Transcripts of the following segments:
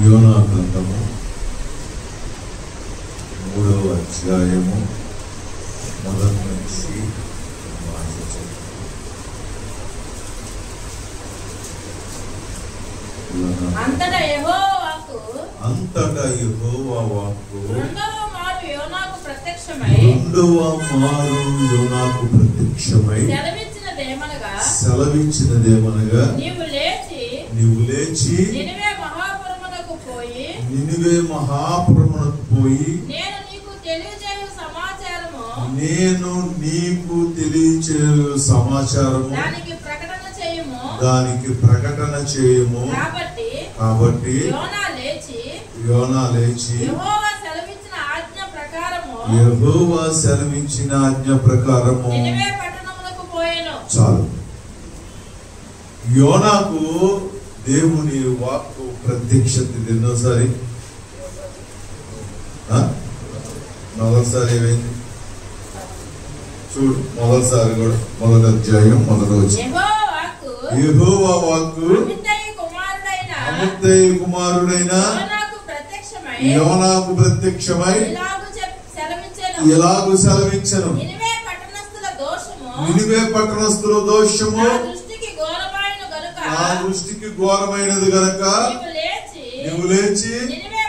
యోనా గ్రంథము 3వ అధ్యాయము మొదటి నుంచి అంతటా యెహోవా వాక్కు రెండవ మారు యోనాకు ప్రత్యక్షమై సెలవిచ్చినదేమనగా నీవు లేచి నినివే మహాపురమునకు పోయి నేను నీకు తెలియచేయు సమాచారము దానికి ప్రకటన చేయము. కాబట్టి యోనా లేచి యెహోవా సెలవించిన ఆజ్ఞ ప్రకారము చాలు. యోనాకు దేవుని వాక్కు ప్రత్యక్షత ఎన్నోసారి? మొదటిసారి ఏమైంది చూడు. మొదటిసారి కూడా మొదటి అధ్యాయం మొదటి వచ్చి యెహోవా వాక్కు అమిత్తయి కుమారుడైన యోనాకు ప్రత్యక్షమై ఇలాగు సెలవించెను. నినివే పట్టణస్థుల దోషము నా దృష్టికి ఘోరమైనది గనుక నీవు లేచి నినివే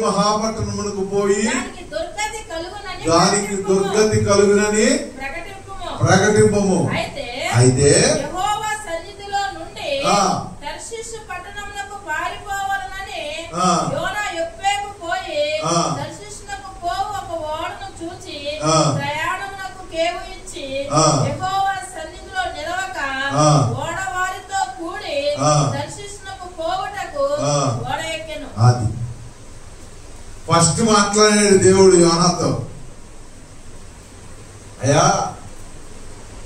మహాపట్టణమునకు పోయి దానికి దుర్గతి కలుగునని ప్రకటింపము. అయితే యెహోవా సన్నిధిలో నుండి తర్షీషు పట్టణమునకు పారిపోవాలని యోనా యొప్పేకు పోయి తర్షీషునకు పోవు ఒక ఓడను చూచి ప్రయాణమునకు కేవు ఇచ్చి యెహోవా సన్నిధిలో నిలవక ఓడ వారితో కూడి తర్షీషునకు పోవుటకు ఓడ ఎక్కెను. అది ఫస్ట్ మాట్లాడాడు దేవుడు యోనాతో. అయ్యా,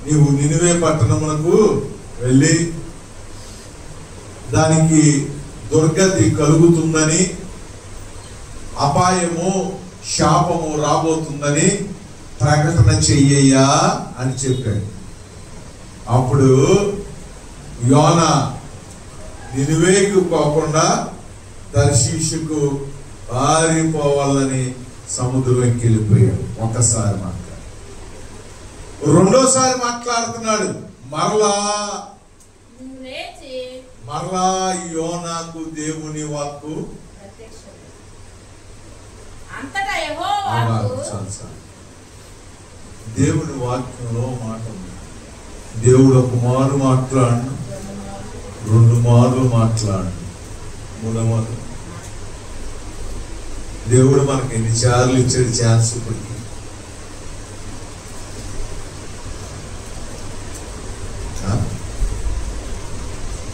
నీవు నినివే పట్టణమునకు వెళ్ళి దానికి దుర్గతి కలుగుతుందని, అపాయము శాపము రాబోతుందని ప్రకటన చెయ్యయ్యా అని చెప్పాడు. అప్పుడు యోనా నినివేకు పోకుండా తర్షీషుకు పారిపోవాలని సముద్రంకి వెళ్ళిపోయాడు. ఒకసారి మాట్లాడు, రెండోసారి మాట్లాడుతున్నాడు. మరలా యోనాకు దేవుని వాక్కు దేవుని వాక్యంలో మాట ఉంది. దేవుడు ఒక మారు మాట్లాడు, రెండు మార్లు మాట్లాడు, మూడో మారు. దేవుడు మనకి ఎన్నిసార్లు ఇచ్చాడు ఛాన్స్? ఇప్పటికి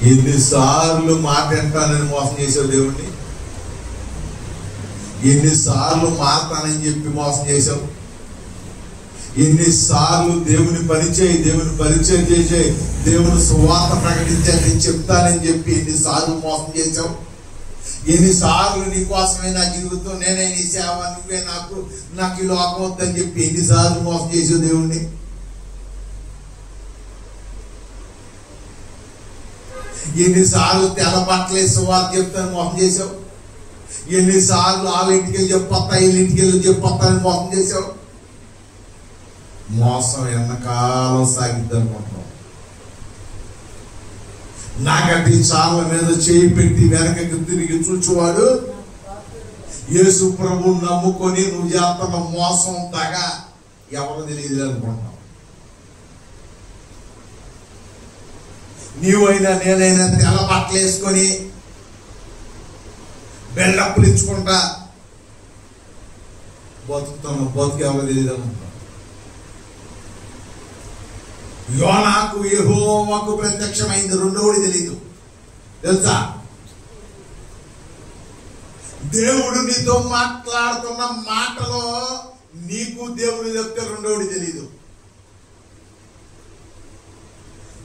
ఎన్నిసార్లు మాట వింటానని మోసం చేసావు దేవుణ్ణి? ఎన్నిసార్లు మారతానని చెప్పి మోసం చేసావు? ఎన్నిసార్లు దేవుని పరిచయం చేసే దేవుని సువార్త ప్రకటించని చెప్తానని చెప్పి ఎన్నిసార్లు మోసం చేసావు? ఎన్నిసార్లు నీ కోసమే నా జీవితం, నేనే నీ సేవ, నువ్వే నాకు ఈ లోకం వద్దని చెప్పి ఎన్నిసార్లు మోసం చేసావు దేవుణ్ణి? ఎన్నిసార్లు తెల్ల బట్టలేసి సువార్త చెప్తాను మోసం చేసావు? ఎన్నిసార్లు వాళ్ళ ఇంటికి వెళ్ళి చెప్పొస్తా, వీళ్ళ ఇంటికి వెళ్ళి చెప్పొస్తానని మోసం చేసావు? మోసం ఎన్నకాలం సాగిద్ది అనుకుంటున్నావు. నాకంటే చాలా మీద చేయి పెట్టి వెనకకి తిరిగి చూచువాడు యేసు ప్రభు నమ్ముకొని నువ్వు చేస్తున్న మోసం తగా ఎవరు తెలియదు అనుకుంటున్నావు. నీవైనా నేనైనా తెల్ల బట్టలు వేసుకొని బెల్లప్పులు ఇచ్చుకుంటా బతుకుతాను. బతుకు ఎవరు తెలియదు అనుకుంటున్నావు. యోనాకు యెహోవాకు ప్రత్యక్షమైంది, రెండోది తెలీదు. తెలుసా? దేవుడు నీతో మాట్లాడుతున్న మాటలో నీకు దేవుడు చెప్తే రెండోది తెలీదు.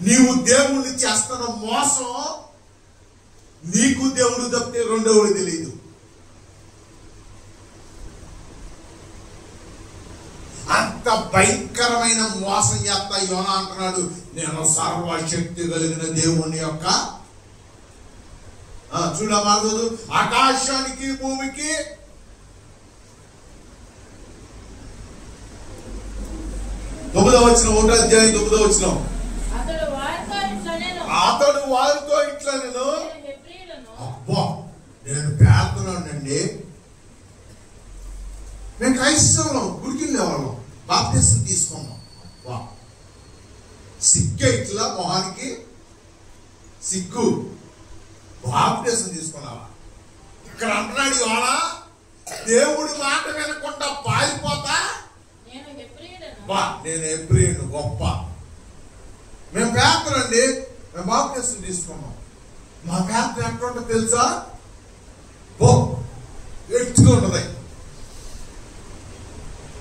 నీవు దేవుడిని చేస్తున్న మోసం నీకు దేవుడు తప్పితే రెండోది తెలీదు. అంత భయంకరమైన మోసం చేస్తా యోనా అంటున్నాడు, నేను సర్వశక్తి కలిగిన దేవుని యొక్క చూడమాగదు. ఆకాశానికి భూమికి 9వ వచనం, 1వ అధ్యాయం 9వ వచనం. అతడు వారితో ఇట్లా నేను అబ్బా నేను పేదనండి. మేము క్రైస్తవులం, గుడికి వెళ్ళేవాళ్ళం, బాప్టిజం తీసుకున్నాం. అబ్బా సిగ్గే ఇట్లా మొహానికి సిగ్గు, బాప్టిజం తీసుకున్నావా? ఇక్కడ అంటున్నాడు యోనా, దేవుడి మాట వినకుండా పారిపోతా నేను హెబ్రీయుడు గొప్ప. మేము పేదలండి, మేము బాప్టిజం తీసుకున్నాం. మా పేద ఎట్లుంటో తెలుసా? ఎట్టుగా ఉంటది.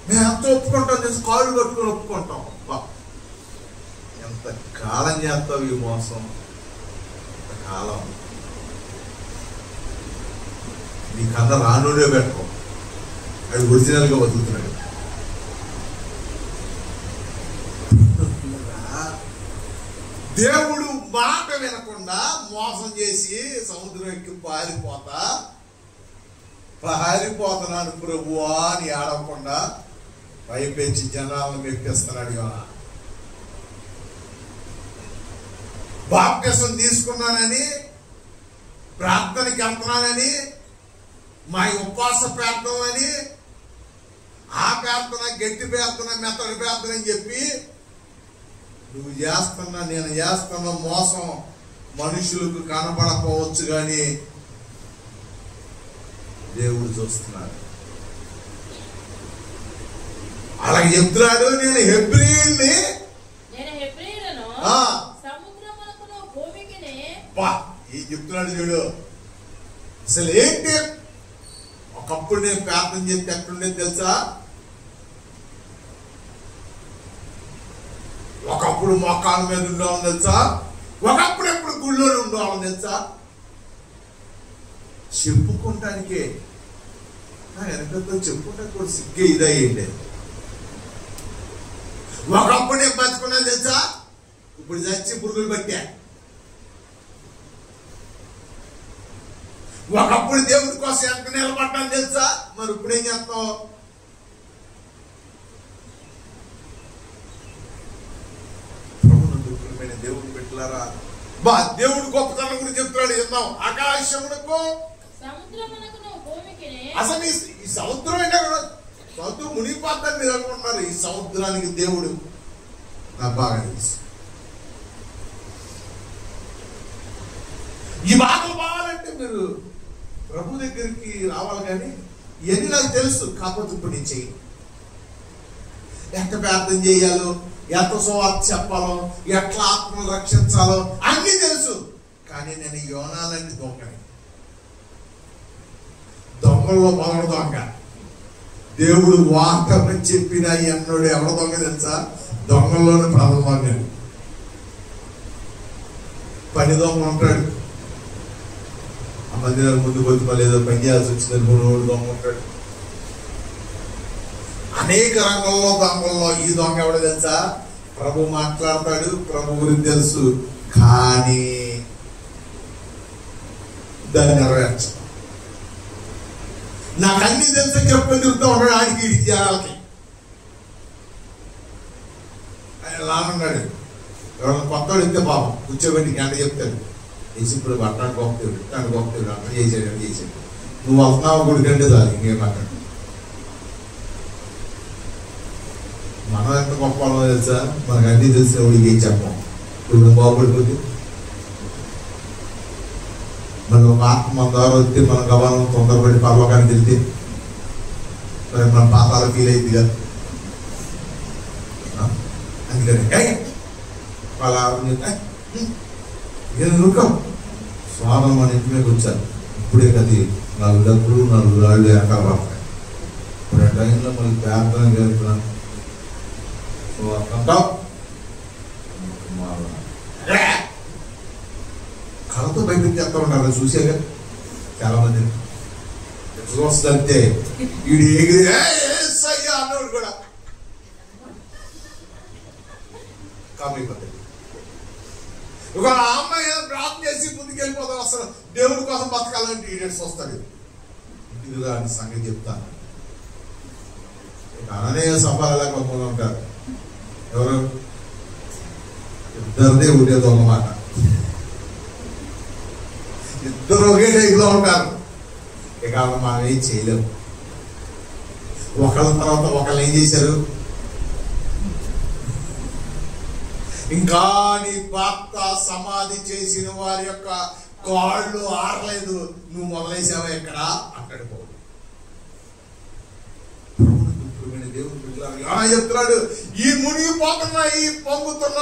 మేము ఎంత ఒప్పుకుంటాం తెలుసు, కాళ్ళు కట్టుకుని ఒప్పుకుంటాం. ఎంత కాలం చేస్తావు ఈ మోసం, ఎంత కాలం. నీ కథ రానుడే పెట్టుకో, అది ఒరిజినల్ గా బతుకుతున్నాడు. దేవుడు మాట వినకుండా మోసం చేసి సముద్రం ఎక్కి పారిపోతున్నాను ప్రభువా అని ఆడకుండా పైపెచ్చి జనాలను మెప్పిస్తున్నాడు. బాప్టిజం తీసుకున్నానని, ప్రార్థనకి వెళ్తున్నానని, మా ఉపవాస ప్రార్థనని, ఆ ప్రార్థన గట్టి ప్రార్థన మెత్తడి ప్రార్థన అని చెప్పి నువ్వు చేస్తున్నా నేను చేస్తున్న మోసం మనుషులకు కనపడకపోవచ్చు, కానీ దేవుడు చూస్తున్నాడు. అలాగే చెప్తున్నాడు, నేను హెబ్రీయుని ఈ చెప్తున్నాడు చూడు. అసలు ఏంటి, ఒకప్పుడు నేను ప్రార్థన చేస్తే ఎట్లుండేది తెలుసా? ఒకప్పుడు మొక్కాల మీద ఉండేవాళ్ళని తెలుసా? ఒకప్పుడు ఎప్పుడు గుళ్ళో ఉండేవాళ్ళని తెలుసా? చెప్పుకుంటానికే వెనకతో చెప్పుకుంటానికి కూడా సిగ్గే ఇదయ్యండి. ఒకప్పుడు నేను బతుకున్నా తెలుసా, ఇప్పుడు చచ్చి పురుగులు పట్టా. ఒకప్పుడు దేవుడి కోసం ఎంత నిలబడ్డాను తెలుసా, మరి ఇప్పుడు ఏం చేస్తావు? దేవుడు పెట్టారా? దేవుడు గొప్పతనం గురించి చెప్తున్నాడు. చెప్తాం ఆకాశమునకు అసలు ఈ సముద్రం అయినా కూడా సముద్రం మునిగిపోతాన్ని మీరు అనుకుంటున్నారు. ఈ సముద్రానికి దేవుడు నాకు బాగా తెలుసు. ఈ బాధలు బాగాలంటే మీరు ప్రభు దగ్గరికి రావాలి, కానీ ఇవన్నీ నాకు తెలుసు. కాకపోతే ఇప్పుడు నేను చెయ్యి ఎంత ప్రార్థన చేయాలో, ఎంత సువార్త చెప్పాలో, ఎట్లా ఆత్మను రక్షించాలో అన్నీ తెలుసు. కానీ నేను యోనాలని దొంగల్లో మొదటి దొంగ. దేవుడు వార్తని చెప్పిన అన్నోడు ఎవడ దొంగ తెలుసా? దొంగల్లోనే ప్రథమ దొంగ. పని దొంగ ఉంటాడు, ఆ మందిరాల ముందు కొద్ది మళ్ళీ ఏదో పని చేయాల్సి వచ్చిందని మూడు దొంగ ఉంటాడు. అనేక రంగంలో దొంగల్లో ఈ దొంగ ఎవడో తెలుసా? ప్రభు మాట్లాడతాడు, ప్రభు గురించి తెలుసు, కానీ దాన్ని నెరవేర్చు. నాకు అన్ని తెలిసి చెప్పని తిరుగుతూ ఉన్నాడు ఆడికి ఇడికి జనాలకి. ఆయన లానున్నాడు, ఎవరైనా కొత్తవాడు ఇస్తే పాపం కూర్చోబెట్టి గంట చెప్తాడు. వేసి ఇప్పుడు అట్లాంటి గొప్పతాడు, ఇట్లాంటి గొప్పతాడు, అట్లా చేసాడు, అట్లా చేసాడు. నువ్వు వస్తున్నావు గుడికంటే చాలు, ఇంకేం మాట్లాడు. మనం ఎంత గొప్ప వాళ్ళో తెలుసా? మనకు అన్నీ తెలిసిన వాడికి ఏం చెప్పాం. ఇప్పుడు బాగుపడిపోతే మన ఒక ఆత్మ మన ద్వారా వస్తే మన గవాలను తొందరపడి పర్వకానికి వెళ్తే మరి మన పాతాల ఫీల్ అయింది కదా. అందుకని వాళ్ళ నృకం స్వామి మన ఇంటి మీద వచ్చారు. ఇప్పుడే కది 4 డబ్బులు 4 రాళ్ళు వెనకాల పడతాయి. ఇప్పుడు ఆ టైంలో మళ్ళీ ప్రార్థన జరుగుతున్నాను కళతో బయటకు చేస్తా ఉంటారు. చూసాగా చాలా మంది చూస్తే వీడు ఎగిరి అన్నోడు కూడా కామైపోతాడు. ఒక అమ్మాయి ప్రార్థన చేసి ముందుకు వెళ్ళిపోతాం. అసలు కోసం దేవుడి కోసం బతకాలంటే ఈడేట్స్ వస్తాడు. ఇదిగా అని సంగతి చెప్తాను. అననీయ సఫాలా కొంతమంది ఉంటారు. ఎవరు? ఇద్దరిదే ఉండేది అన్నమాట. ఇద్దరు ఒకే టైప్లో ఉంటారు. ఇక మనం ఏం చేయలేము. ఒకళ్ళ తర్వాత ఒకళ్ళు ఏం చేశారు? ఇంకా నీ భర్త సమాధి చేసిన వారి యొక్క కాళ్ళు ఆరలేదు, నువ్వు మొదలేసావా ఎక్కడ అంటాడు పౌలు. దేవుడు చెప్తున్నాడు, ఈ మునిగిపోతున్న ఈ పొంగుతున్న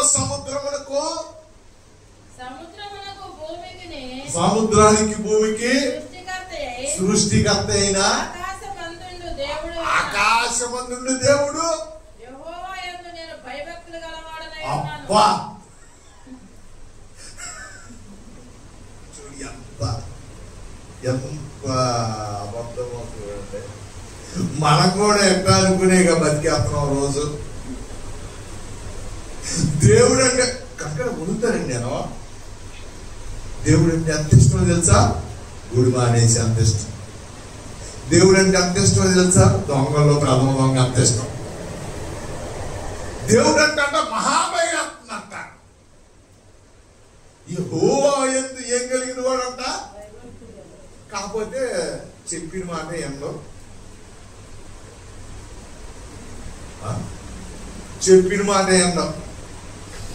సముద్రానికి భూమికి సృష్టికర్త అయిన ఆకాశమందుండు దేవుడు అబ్బా ఎంత ఎంత అబద్ధమో చూడండి. మనం కూడా ఎట్లా అనుకునేగా బతికేస్తున్నాం రోజు. దేవుడు అంటే కక్కడ ఉడుతానండి. నేను దేవుడు అంటే ఎంత ఇష్టమో తెలుసా? గుడి మానేసి అంత ఇష్టం. దేవుడు అంటే అంత ఇష్టమో తెలుసా? దొంగలో ప్రథమ దొంగ అంత ఇష్టం. దేవుడు అంటే మహాభయం అంట. యెహోవా యందు ఏం కలిగిన వాడంట? కాకపోతే చెప్పిన మాట ఏందో, చెప్పిన మాట ఏందో.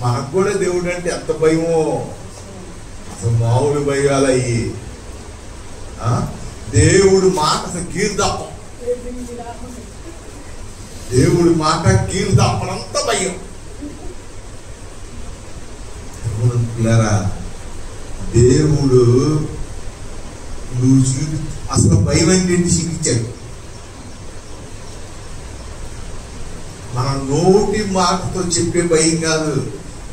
మనకు కూడా దేవుడు అంటే ఎంత భయమో, అసలు మామూలు భయాలు అయ్యి. దేవుడు మాట అసలు గీర్దప్పం. దేవుడి మాట గీర్దప్పనంత భయం. దేవుడు నువ్వు అసలు భయం అంటే చూపించాడు. మన నోటి మాటతో చెప్పే భయం కాదు,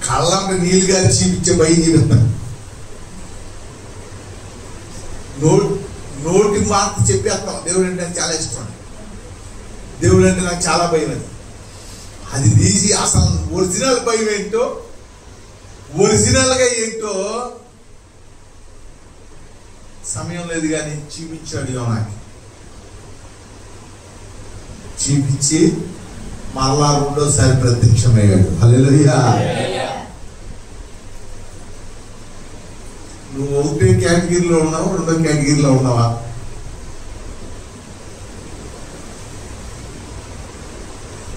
కళ్ళంట నీళ్ళు గారి చూపించే భయం చూపిస్తాను. నోటి మాట చెప్పేస్తాం. దేవుడు అంటే నాకు చాలా ఇష్టం, దేవుడు అంటే నాకు చాలా భయం. అది తీసి అసలు ఒరిజినల్ భయం ఏంటో, ఒరిజినల్ గా ఏంటో సమయం లేదు కానీ చూపించాడు. నాకు చూపించి మళ్ళా రెండోసారి ప్రత్యక్షమయ్యాడు. హల్లెలూయా. నువ్వు ఒకటే కేటగిరీలో ఉన్నావు, రెండో కేటగిరీలో ఉన్నావా?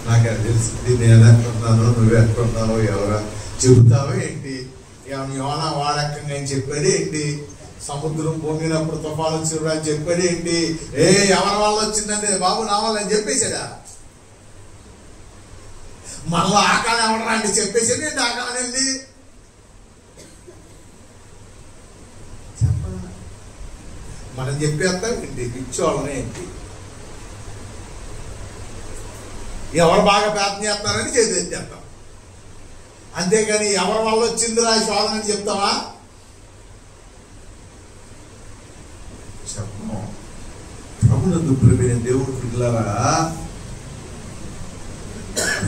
నాకు అది తెలిసింది. నేను ఎక్కడున్నాను, నువ్వు ఎక్కడున్నావు, ఎవరా చెబుతావో ఏంటి? యోనా వాడకంగా అని చెప్పాడు ఏంటి? సముద్రం పొంగినప్పుడు తుఫాను వచ్చినప్పుడు అని చెప్పాడు ఏంటి? ఎవరి వల్ల వచ్చిందంటే బాబు నా వల్ల అని చెప్పేశాడా? మళ్ళా ఆకాలం ఎవడరా అంటే చెప్పేసాడు ఏంటి? ఆకాలం ఏంటి చెప్పరా? మనం చెప్పేస్తాం ఏంటి? పిచ్చోళ్ళనే ఏంటి? ఎవరు బాగా ప్రార్థన చేస్తారని చేసేస్తాం. అంతేగాని ఎవరి వల్ల వచ్చిందిరా శోధన అని చెప్తావా? చెప్పము. ప్రభునందు ప్రియమైన దేవుడు పిల్లరా,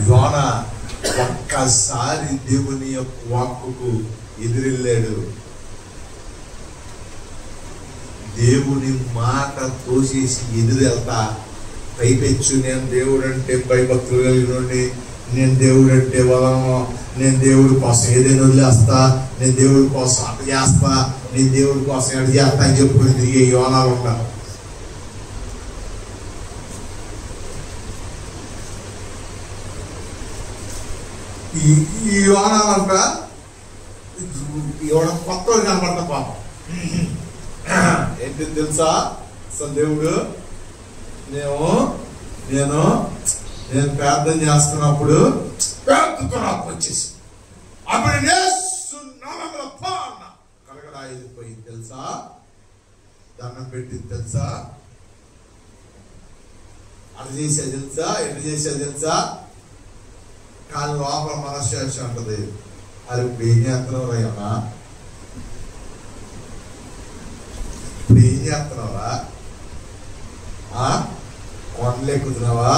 యోనా ఒక్కసారి దేవుని యొక్క వాక్కుకు ఎదురెళ్ళాడు. దేవుని మాట తోసేసి ఎదురెళ్తా పైపెచ్చు నేను దేవుడు అంటే భయభక్తులు కలిగినండి, నేను దేవుడు అంటే వదలను, నేను దేవుడి కోసం ఏదైనా వదిలేస్తా, నేను దేవుడి కోసం అటు చేస్తా, నేను దేవుడి కోసం ఎటు చేస్తా అని చెప్పుకుని తిరిగే యోనాలు ఉంటారు. ఈ యోనాలంట కొత్త కనపడతా పాపం. ఏంటి తెలుసా? అసలు దేవుడు నేను ప్రార్థన చేస్తున్నప్పుడు ప్రార్థనకు వచ్చేసి అప్పుడు కలగడా వెళ్ళిపోయింది తెలుసా? దండం పెట్టింది తెలుసా? అది చేసేది తెలుసా? ఎట్లా చేసేది తెలుసా? కానీ లోపల మనశ్శాంతి ఉంటుంది. అది ఇప్పుడు ఏం చేస్తున్నావు రయ్యమ్మా? ఇప్పుడు ఏం చేస్తున్నావా? కొండలు ఎక్కుతున్నావా?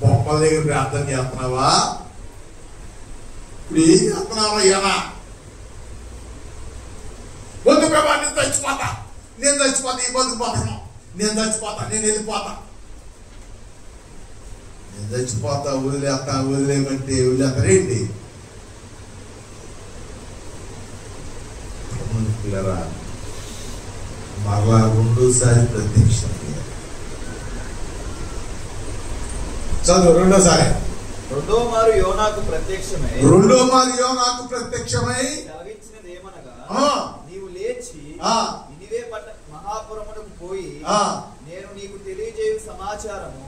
బొమ్మల దగ్గర ప్రార్థన చేస్తున్నావా? ఇప్పుడు ఏం చేస్తున్నావా? అయ్యానా నేను చచ్చిపోతా, ఈ బతుకు బతకను, నేను చచ్చిపోతా, నేను వెళ్ళిపోతా, నేను చచ్చిపోతా, వదిలేయమంటే వదిలేస్తారేంటి? మరలా రెండోసారి ప్రత్యక్షమయ్యారు. చదువు రెండోసారి. రెండో మారు యోనాకు ప్రత్యక్షమై సెలవిచ్చినదేమనగా, నీవు లేచి నినివే మహాపురమునకు పోయి నేను నీకు తెలియజేయు సమాచారము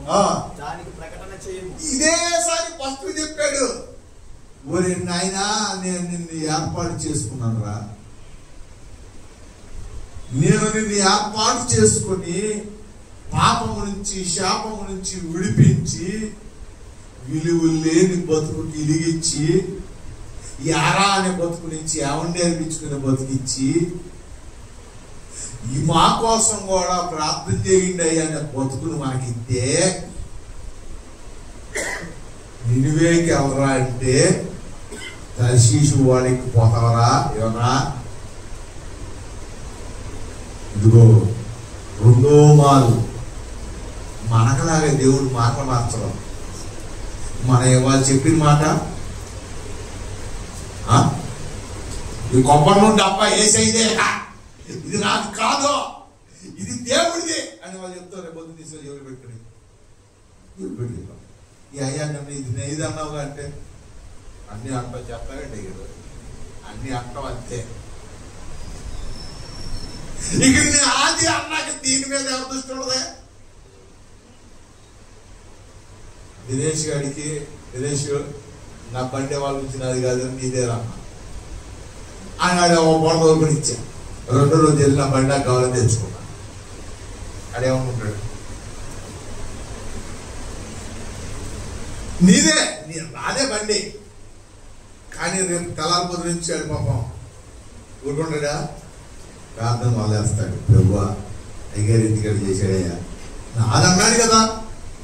దానికి ప్రకటన చేయము. ఇదేసారి ఫస్ట్ చెప్పాడు, ఒరే నాయనా నేను నిన్ను ఏర్పాటు చేసుకున్నాను రా, నేను నిన్ను ఏర్పాటు చేసుకొని పాపము నుంచి శాపము నుంచి విడిపించి విలువ లేని బతుకుకి ఇలిగించి యారా అనే బతుకు నుంచి ఎవరు నేర్పించుకునే బతుకిచ్చి ఈ మా కోసం కూడా ప్రార్థన చేయండి అనే బతుకును మనకిస్తే నినివేకి ఎవరా అంటే తర్షీషు వాడికి పోతావరా ఏమన్నా? ఇదిగో రెండో మారు మనకలాగే దేవుడు మాటలు మార్చడం. మన వాళ్ళు చెప్పిన మాట ఈ కొబ్బరి నుండి అబ్బా ఏసైదే, ఇది నాకు కాదు, ఇది దేవుడిదే అని వాళ్ళు చెప్తారు. పొద్దున్న తీసుకొని ఎవరు పెట్టుకుని ఈ అయ్యా నన్ను ఇది నెయ్యి అన్నావుగా అంటే అన్ని అంటాం చెప్తానండి, అన్ని అంటాం అంతే. ఇక నీ ఆది అన్నాక దీని మీద ఎవరు దృష్టి ఉండదే? దినేష్ గారికి, దినేష్ నా బండి వాళ్ళు ఇచ్చినది కాదు నీదేరా ఆయన బొండ వరకు ఇచ్చా, రెండో రోజు వెళ్ళి నా బండి నాకు కావాలని తెచ్చుకున్నా. అడేమనుకుంటాడు, నీదే నాదే బండి, కానీ రేపు తెల్లారిపోతు నుంచి వాడు పాపం ఊరుకుంటాడా? ప్రార్థన మొదలేస్తాడు, ప్రభువా అయ్యారు ఇంటికాడ చేశాడయ్యా, నాదన్నాడు కదా,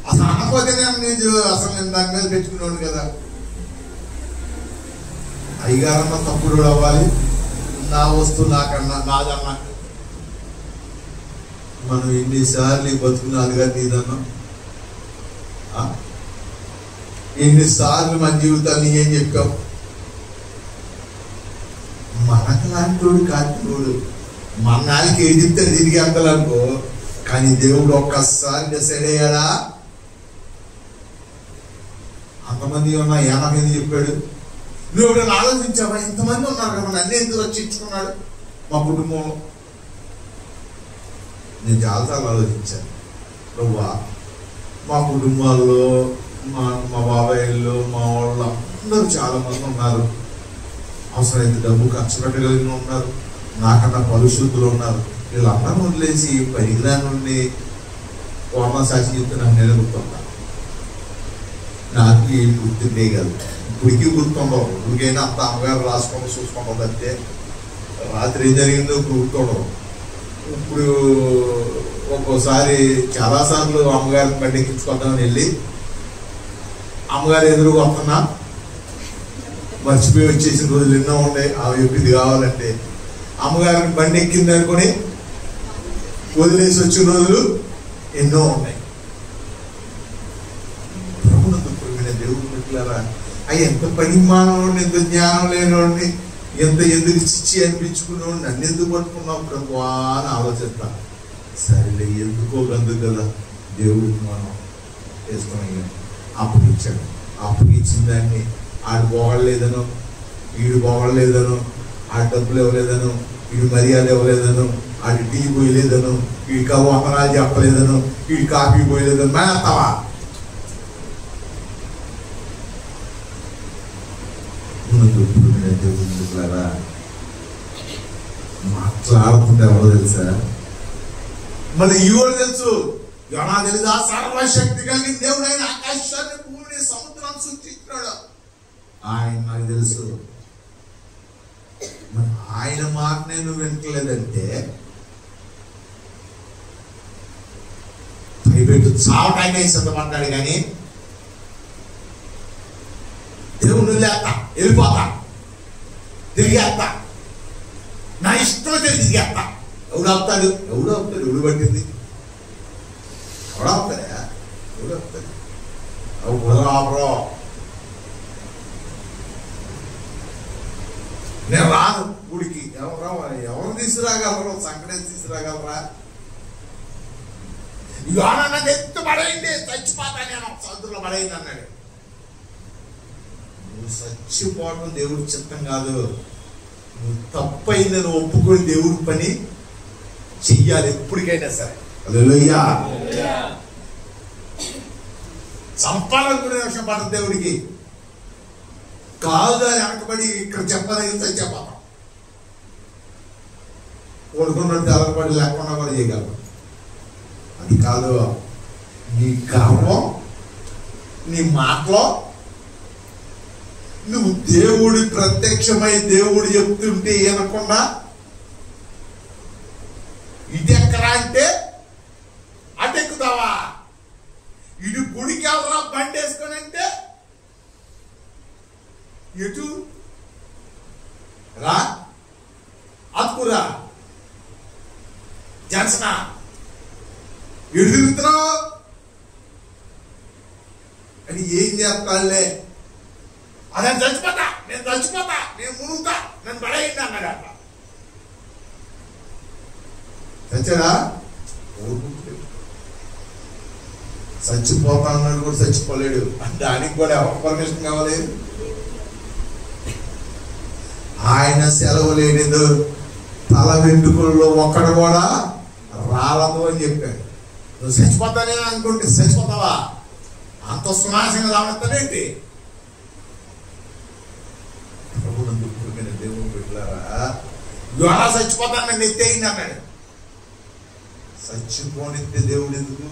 అసలు అనకపోతే నేను అసలు నేను దాని మీద పెట్టుకున్నాడు కదా. అయ్యగారన్నా తప్పుడు అవ్వాలి, నా వస్తువు నాకన్నా నాదన్నా. మనం ఎన్నిసార్లు బతుకున్నాలుగా నీదన్నాం, ఎన్నిసార్లు మన జీవితాన్ని ఏం చెప్పావు? మనకు లాంటి కాదు, మన నాలుగు ఏది చెప్తే తిరిగి వెళ్తాలనుకో, కానీ దేవుడు ఒక్కసారి డిసైడ్ అయ్యాడా? అంతమంది ఉన్నా ఏమని చెప్పాడు? నువ్వు ఎవరైనా ఆలోచించావా? ఇంతమంది ఉన్నారు కదా, నన్ను ఎందుకు రక్షించుకున్నాడు మా కుటుంబంలో? నేను చాలాసార్లు ఆలోచించాను, ప్రభువా మా కుటుంబాల్లో మా బాబాయిల్లో మా వాళ్ళు అందరూ చాలా మంది ఉన్నారు, అవసరమైతే డబ్బు ఖర్చు పెట్టగలిగిన ఉన్నారు, నాకన్నా పరిశుద్ధులు ఉన్నారు, వీళ్ళందరూ వదిలేసి పరిజ్ఞానం నుండి పూర్ణ సాక్షి చెప్తే నాకు నిలబడుతున్నా. నాకు ఏం గుర్తుండే కాదు, ఇప్పటికీ గుర్తుండవు. ఇప్పటికైనా అంత అమ్మగారు రాసుకోవడం చూసుకోవడం అంటే రాత్రి ఏం జరిగిందో గుర్తుండవు. ఇప్పుడు ఒక్కోసారి చాలాసార్లు అమ్మగారిని బండి ఎక్కించుకుందామని వెళ్ళి అమ్మగారు ఎదురు వస్తున్నా మర్చిపోయి వచ్చేసిన రోజులు ఎన్నో ఉన్నాయి. ఆమె చెప్పింది కావాలంటే అమ్మగారిని బండి ఎక్కింది అనుకుని వదిలేసి వచ్చిన రోజులు ఎన్నో ఉన్నాయి. దేవుడు మిట్లారా, అయ్యి ఎంత పరిమాణం, ఎంత జ్ఞానం లేనివాడిని, ఎంత ఎందుకు చిచ్చి అనిపించుకునేవాడిని, నన్ను ఎందుకు పట్టుకున్నావు ప్రభువా అని ఆలోచిస్తా. సరేలే ఎందుకో గందు కదా దేవుడికి మనం చేసుకుని అప్పగించాడు. అప్పగించిన దాన్ని ఆడు పోగలేదనో, వీడు పోగలేదనో, ఆడు డబ్బులు ఇవ్వలేదనో, వీడు మర్యాద ఇవ్వలేదనో, ఆడు టీ పోయలేదనో, వీడికి వందనాలు చెప్పలేదనో, వీడి కాఫీ పోయలేదనో మేస్తావా? మాట్లాడుతుంటే ఎవరో తెలుసా? మళ్ళీ ఎవరు తెలుసు? యోనా తెలుసా? సర్వశక్తి కలిగిన దేవుడు ఆయన ఆకాశాన్ని భూమిని సముద్రాన్ని సృష్టించాడు. ఆయన నాకు తెలుసు. మరి ఆయన మాట నేను వింటలేదంటే భయపెట్టు చావటాన్ని సిద్ధపడ్డాడు, కానీ దేవుడు లేస్తా, వెళ్ళిపోతా, తిరిగేస్తా, నా ఇష్టం తిరిగేస్తా, ఎవడు ఆపుతాడు? ఎవడు పట్టింది? ఎవడు ఆపుతాడా? ఎవడు ఆపుతాడు? ఆపరో. నేను రాను గుడికి. ఎవరు తీసుకురాగలరు? సంకటేసి తీసుకురాగలరా? యోనా ఎత్తు పడైంది, చచ్చిపోతా నేను సముద్రంలో పడైంది అన్నాడు. నువ్వు చచ్చిపోవడం దేవుడి చిత్తం కాదు. నువ్వు తప్పైందని ఒప్పుకొని దేవుడి పని చెయ్యాలి ఎప్పటికైనా సరే. హల్లెలూయా. చంపాలనుకునే విషయం పడదు దేవుడికి కాదు. అని వెనకబడి ఇక్కడ చెప్పదగిన చచ్చిపోతాం. కొడుకున్నట్టు తెలకబడి లేకుండా కూడా చేయగలరు. అది కాదు. నీ గర్వం, నీ మాటలో నువ్వు దేవుడి ప్రత్యక్షమై దేవుడు చెప్తుంటే వినకుండా ఇది ఎక్కరా అంటే అటెక్కుతావా? ఇటు గుడికి వెళ్ళరా బండి వేసుకొని అంటే ఎటు రా, అతుకురా, జన్సన ఎటు తిరుగుతున్నావు అని ఏం చేస్తానులే. అదే చచ్చిపోతా, నేను మునుగుతా, నన్ను పడేయండి అన్నాడు. అట్లా చచ్చాడా? చచ్చిపోతా అన్నాడు కూడా చచ్చిపోలేడు. దానికి కూడా ఎవరు పర్మిషన్ కావాలి? ఆయన సెలవు లేనిదు తల వెంట్రుకల్లో ఒక్కడు కూడా రాలదు అని చెప్పాడు. నువ్వు చచ్చిపోతానే అనుకుంటే చచ్చిపోతావా? అంత సునాశంగా రావస్తానేంటి? దేవుడు పెట్టారా? యోనా చచ్చిపోతాను నెత్తేయింది అన్నాడు. చచ్చిపోనిస్తే దేవుడు ఎందుకు?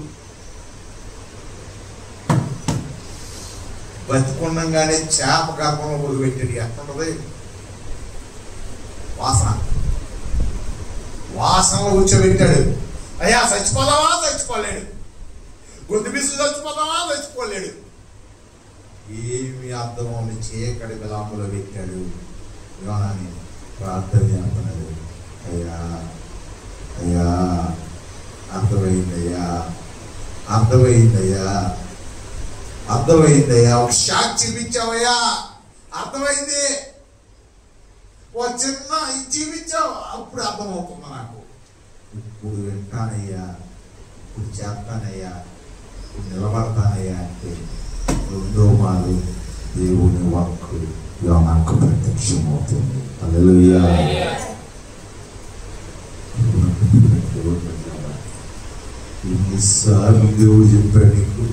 బతికొండంగానే చేప గర్భంలో వదిలిపెట్టాడు. ఎట్లుంటది వాసనలో కూర్చోబెట్టాడు. అయ్యా చచ్చిపోదావా? చచ్చిపోలేడు. గొంతు బిసు చచ్చిపోదావా? చచ్చిపోలేడు. ఏమి అర్థమని చీకటి విలాములో పెట్టాడు. యోనాని ప్రార్థన చేస్తున్నాడు. అయ్యా అర్థమైందయ్యా ఒక షాక్ చూపించావయ్యా, అర్థమైంది. ఓ చిన్న చూపించావు, అప్పుడు అర్థమవుతుంది నాకు. ఇప్పుడు వింటానయ్యా, ఇప్పుడు చేస్తానయ్యా, ఇప్పుడు నిలబడతానయ్యా అంటే రెండో మారు దేవుని వాక్కు యోనాకు ప్రత్యక్షమవుతుంది. హల్లెలూయా. ఎన్నిసార్లు దేవుడు చెప్పాడు నీకు?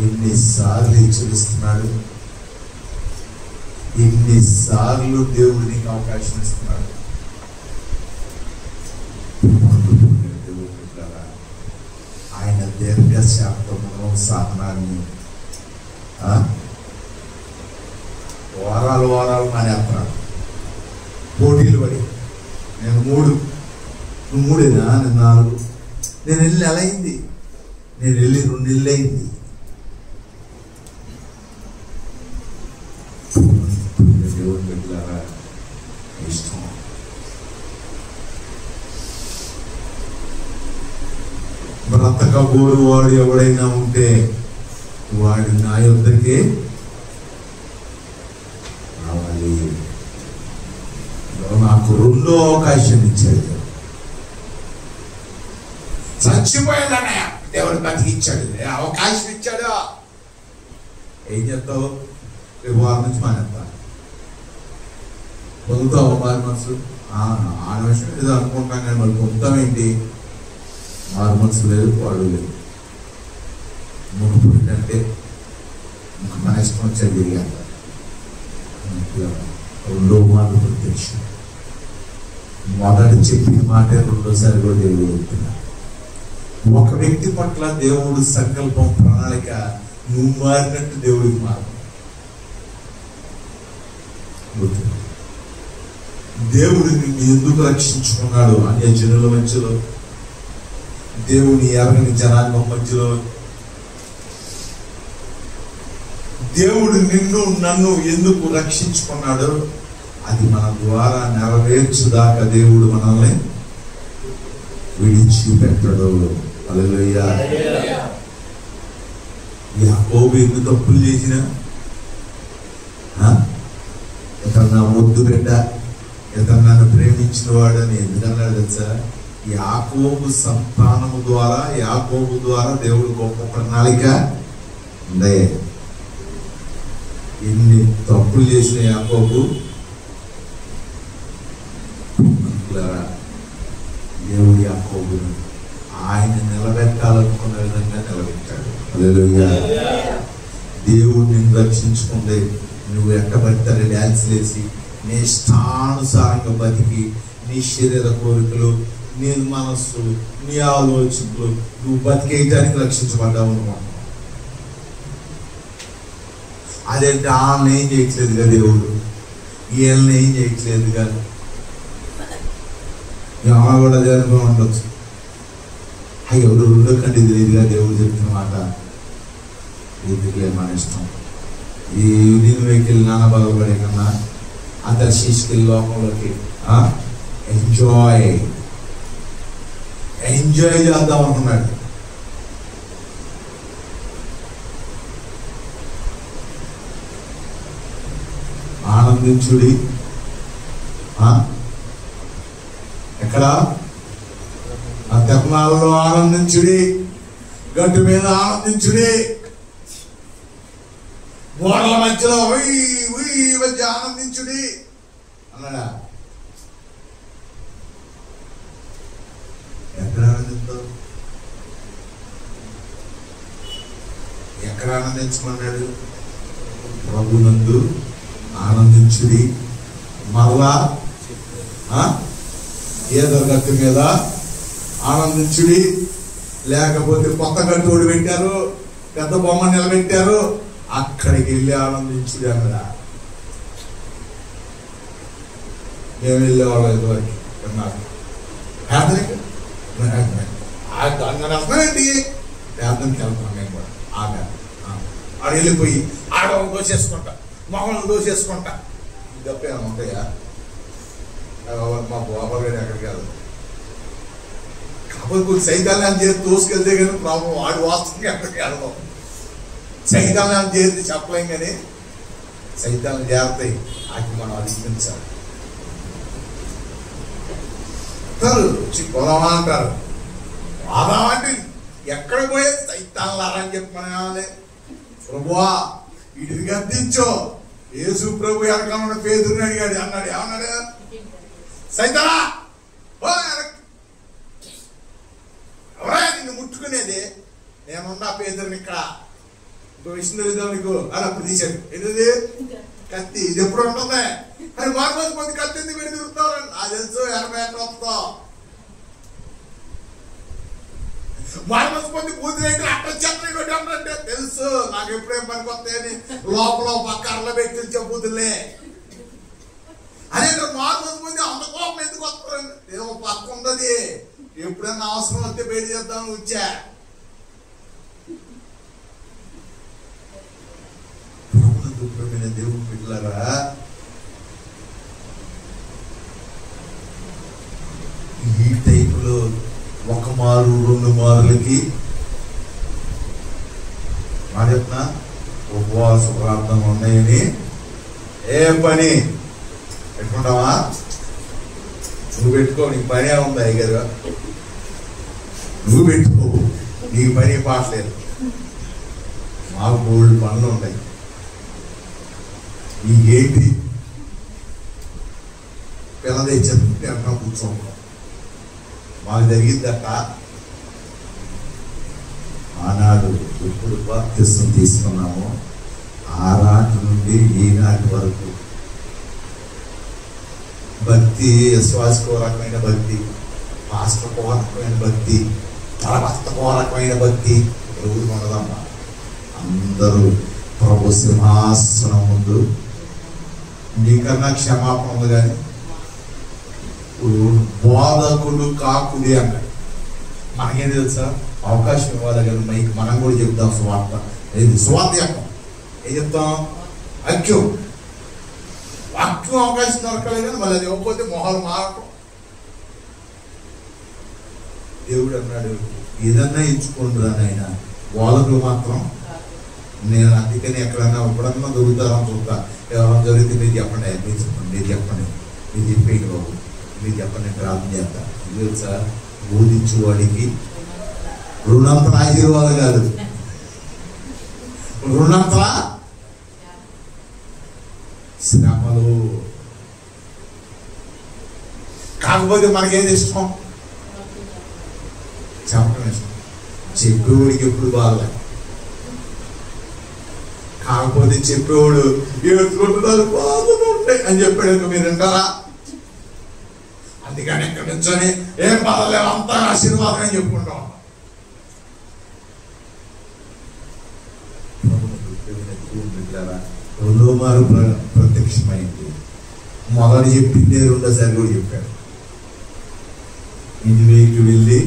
ఎన్నిసార్లు హెచ్చరిస్తున్నాడు? ఎన్నిసార్లు దేవుడు నీకు అవకాశం ఇస్తున్నాడు? ఆయన దీర్ఘశాంతమును సహనాన్ని వారాలు మానేస్తున్నాడు. పోటీలు పడి నేను 3, నువ్వు 3ఏనా? నేను 4. నేను వెళ్ళి నెల అయింది, నేను వెళ్ళి 2 నెలలు అయింది. దేవుని బిడ్డలారా, ఇష్టం బ్రతకబోరు వాడు ఎవడైనా ఉంటే వాడు నా యొద్దకే రావాలి. నాకు రెండో అవకాశం ఇచ్చాడు. చచ్చిపోయిందన్నయ్య, దేవుడు బతికిచ్చాడు, అవకాశం ఇచ్చాడు. ఏం చేస్తావు? రేపు వారి నుంచి మానేస్తా పొందుతావు. మారు మనసు ఆ విషయం ఏదో అనుకుంటాం కానీ మరి పొందుతాం ఏంటి? మారు మనసు లేదు, వాడు లేదు. మునుపు ఏంటంటే మన ఇష్టం వచ్చేది తిరిగాక రెండో మాట ప్రత్యక్షం. మొదట చెప్పిన మాట రెండోసారి కూడా దేవుడు చెప్తున్నా. ఒక వ్యక్తి పట్ల దేవుడు సంకల్పం, ప్రణాళిక నువ్వు మారినట్టు దేవుడికి మారు. దేవుడు నిన్ను ఎందుకు రక్షించుకున్నాడు? అన్య జనుల మధ్యలో, దేవుని ఎరగని జనాంగం మధ్యలో దేవుడు నిన్ను నన్ను ఎందుకు రక్షించుకున్నాడు? అది మన ద్వారా నెరవేర్చుదాకా దేవుడు మనల్ని విడిచిపెట్టడు. హల్లెలూయా. యాకోబు ఎన్ని తప్పులు చేసినా, ఇతను నా ముద్దు బిడ్డ, ఇతను నన్ను ప్రేమించిన వాడు అని ఎందుకన్నాడు తెలుసా? యాకోబు సంతానము ద్వారా, యాకోబు ద్వారా దేవుడు గొప్ప ప్రణాళిక ఉందే. ఎన్ని తప్పులు చేసిన యాకోబు, దేవుడు యాకోబును ఆయన నిలబెట్టాలనుకున్న విధంగా నిలబెట్టాడు. హల్లెలూయా. దేవుడు నిన్ను రక్షించుకుందే నువ్వు ఎక్కబెట్టాలి డ్యాన్స్ వేసి నీ ఇష్టానుసారంగా బతికి నీ శరీర కోరికలు, నీ మనస్సు, నీ ఆలోచనలు నువ్వు బతికేయటానికి రక్షించబడ్డావు అనుకుంటున్నావు. అదేంటి వాళ్ళని ఏం చేయట్లేదుగా దేవుడు, వీళ్ళని ఏం చేయట్లేదుగా. అమ్మ కూడా అదే అనుభవం ఉండొచ్చు. ఎవరు రెండో కంటే తెలియదుగా దేవుడు చెప్తున్న మాట. ఎందుకులే మన ఇష్టం, ఈ యూనియన్ వెహికల్ నాన్న బాగుపడే కన్నా అందరు శిష్యుల లోకంలోకి ఎంజాయ్ చేద్దాం అనుకున్నాడు. ఆనందించుడి, ఎక్కడ తెప్పనాలలో ఆనందించుడి, గట్టు మీద ఆనందించుడి, గోడల మధ్యలో మధ్య ఆనందించుడి అన్నాడా? ఎక్కడ ఆనందిస్తావు? ఎక్కడ ఆనందించమన్నాడు? ప్రభునందు ఆనందించుడి. మరలా ఏదో గట్టు మీద ఆనందించుడి. లేకపోతే కొత్త గట్టోడు పెట్టారు, పెద్ద బొమ్మ నిలబెట్టారు, అక్కడికి వెళ్ళి ఆనందించుడి అన్నదా. మేము వెళ్ళేవాళ్ళం ఇదివరకు నాకు ప్రార్థనకి అర్థమేంటి, ప్రార్థనకి వెళ్తాం మేము కూడా. ఆడ వెళ్ళిపోయి ఆడ దోసేసుకుంటా, మొహం దోసేసుకుంటా, తప్పేమో ఉంటాయా? మా బాబా గారు ఎక్కడికి వెళ్దాం కాకపోతే కొన్ని సైతాన్ని చేసి తోసుకెళ్తే కానీ ప్రాబ్లం, వాడు వాస్తవంగా ఎక్కడికి వెళ్దాం. సైతాన్ని చేసి చెప్పలేం కానీ సైతాన్ని చేరుతాయి, వాటిని మనం అధిగమించాలి. పొలమా అంటారు, వాదామంటే ఎక్కడ పోయే సైతాన్లారని చెప్పి మనం ఏమని, ప్రభువా వీటిని గద్దించో. యేసు ప్రభు ఎరకన్న పేదరుని అడిగాడు, అన్నాడు ఏమన్నాడు? సైతానా ఎవరా నిన్ను ముట్టుకునేది? నేనున్నా పేదరుని ఇక్కడ, ఇంకో విషయం తెలుద్దాం నీకు అని అప్పుడు తీశాడు. ఏంటది? కత్తి. ఇది ఎప్పుడు ఉంటుంది అని మార్మోజు మంది కత్తి ఎందుకు పెట్టి తిరుగుతారండి? అది తెలుసు, 80 ఏళ్ళు వస్తాం. మార్మోజు మంది పూర్తి అట్లా చెత్త కొట్టామంటే తెలుసు, నాకు ఎప్పుడేం పనికి వస్తాయని లోపల పక్కర్లో పెట్టి బూతులే. అదే మార్మోజు మంది అంత కోపం ఎందుకు వస్తారండి? ఏదో పక్క ఉన్నది, ఎప్పుడైనా అవసరం వస్తే బయట చేద్దామని వచ్చా. దేవుడు బిడ్డలారా, ఈ టైపులో 1 మారు 2 మారులకి చెప్తున్నా ఉపవాస ప్రార్థన ఉన్నాయని ఏ పని పెట్టుకుంటావా? నువ్వు పెట్టుకో, నీకు పనే ఉంది అయ్యగారు, నువ్వు పెట్టుకో, నీకు పని పాటలేదు. మాకు బోల్డ్ పనులు ఉంటాయి. ఈ ఏంటి పిల్ల తెచ్చేది అక్కడ కూర్చోంటాం. మాకు జరిగిందట ఆనాడు ఎప్పుడు బాప్తిసం తీసుకున్నామో ఆనాటి నుండి ఈనాటి వరకు భక్తి, విశ్వాసకు రకమైన భక్తి, పాస్టర్కు రకమైన భక్తి, తలభక్తకు రకమైన భక్తి ఎవరు ఉండదమ్మా. అందరూ ప్రభు సింహాసనం ముందు నీకన్నా క్షమాపణ ఉంది. కానీ బోధకుడు కాకుడి అన్నాడు. మనకేం తెలుసా? అవకాశం ఇవ్వాలి కదా మైక్, మనం కూడా చెప్తాం సువార్త. ఏది సువార్త చెప్పం, ఏం చెప్తాం? వాక్యం మాక్సిమం అవకాశం దొరకలేదు కానీ మళ్ళీ అది ఇవ్వకపోతే మొహాలు మారటం. దేవుడు అన్నాడు, ఏదన్నా ఇచ్చుకుంటురా నాయన, వాళ్ళకు మాత్రం నేను అందుకని ఎక్కడన్నా ఎప్పుడన్నా దొరుకుతారని చూస్తా. ఎవరైనా దొరికితే మీరు చెప్పండి, మీరు చెప్పండి, మీరు చెప్పండి, మీరు చెప్పేయండి బాబు, మీరు చెప్పండి, ప్రార్థన చేస్తా. ఇది సార్, బోధించేవాడికి రుణంత ఆశీర్వాదం కాదు, రుణంత శ్రమలు. కాకపోతే మనకేది ఇష్టం? చెప్పడం ఇష్టం. చెప్పేవాడికి ఎప్పుడు బాధలే. కాకపోతే చెప్పేవాడు ఏడుకుంటున్నారు, బాధలు ఉంటాయి అని చెప్పాడు, మీరు వింటారా? అందుకని ఇక్కడ నుంచొని ఏం బాధలేవు, అంతా ఆశీర్వాదం అని చెప్పుకుంటాం. రెండో మారు ప్రత్యక్షమైంది. మొదటి చెప్పిందే రెండోసారి కూడా చెప్పాడు. నినివేకి వెళ్ళి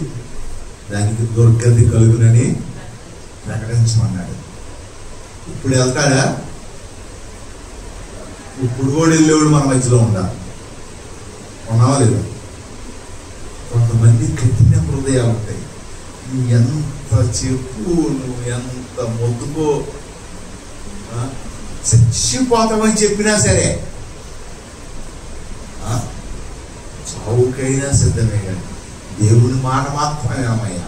దానికి దుర్గతి కలుగునని ప్రకటించమన్నాడు. ఇప్పుడు వెళ్తాడా? ఇప్పుడు కూడా వెళ్ళేవాడు మన మధ్యలో ఉండాలి. ఉన్నావా లేదా? కొంతమంది కఠిన హృదయాలు ఉంటాయి. నువ్వు ఎంత చెప్పు, నువ్వు ఎంత మొద్దుకో, చచ్చిపోతామని చెప్పినా సరే, చావుకైనా సిద్ధమే. కానీ దేవుని మాట మాత్రమే అమ్మయ్యా.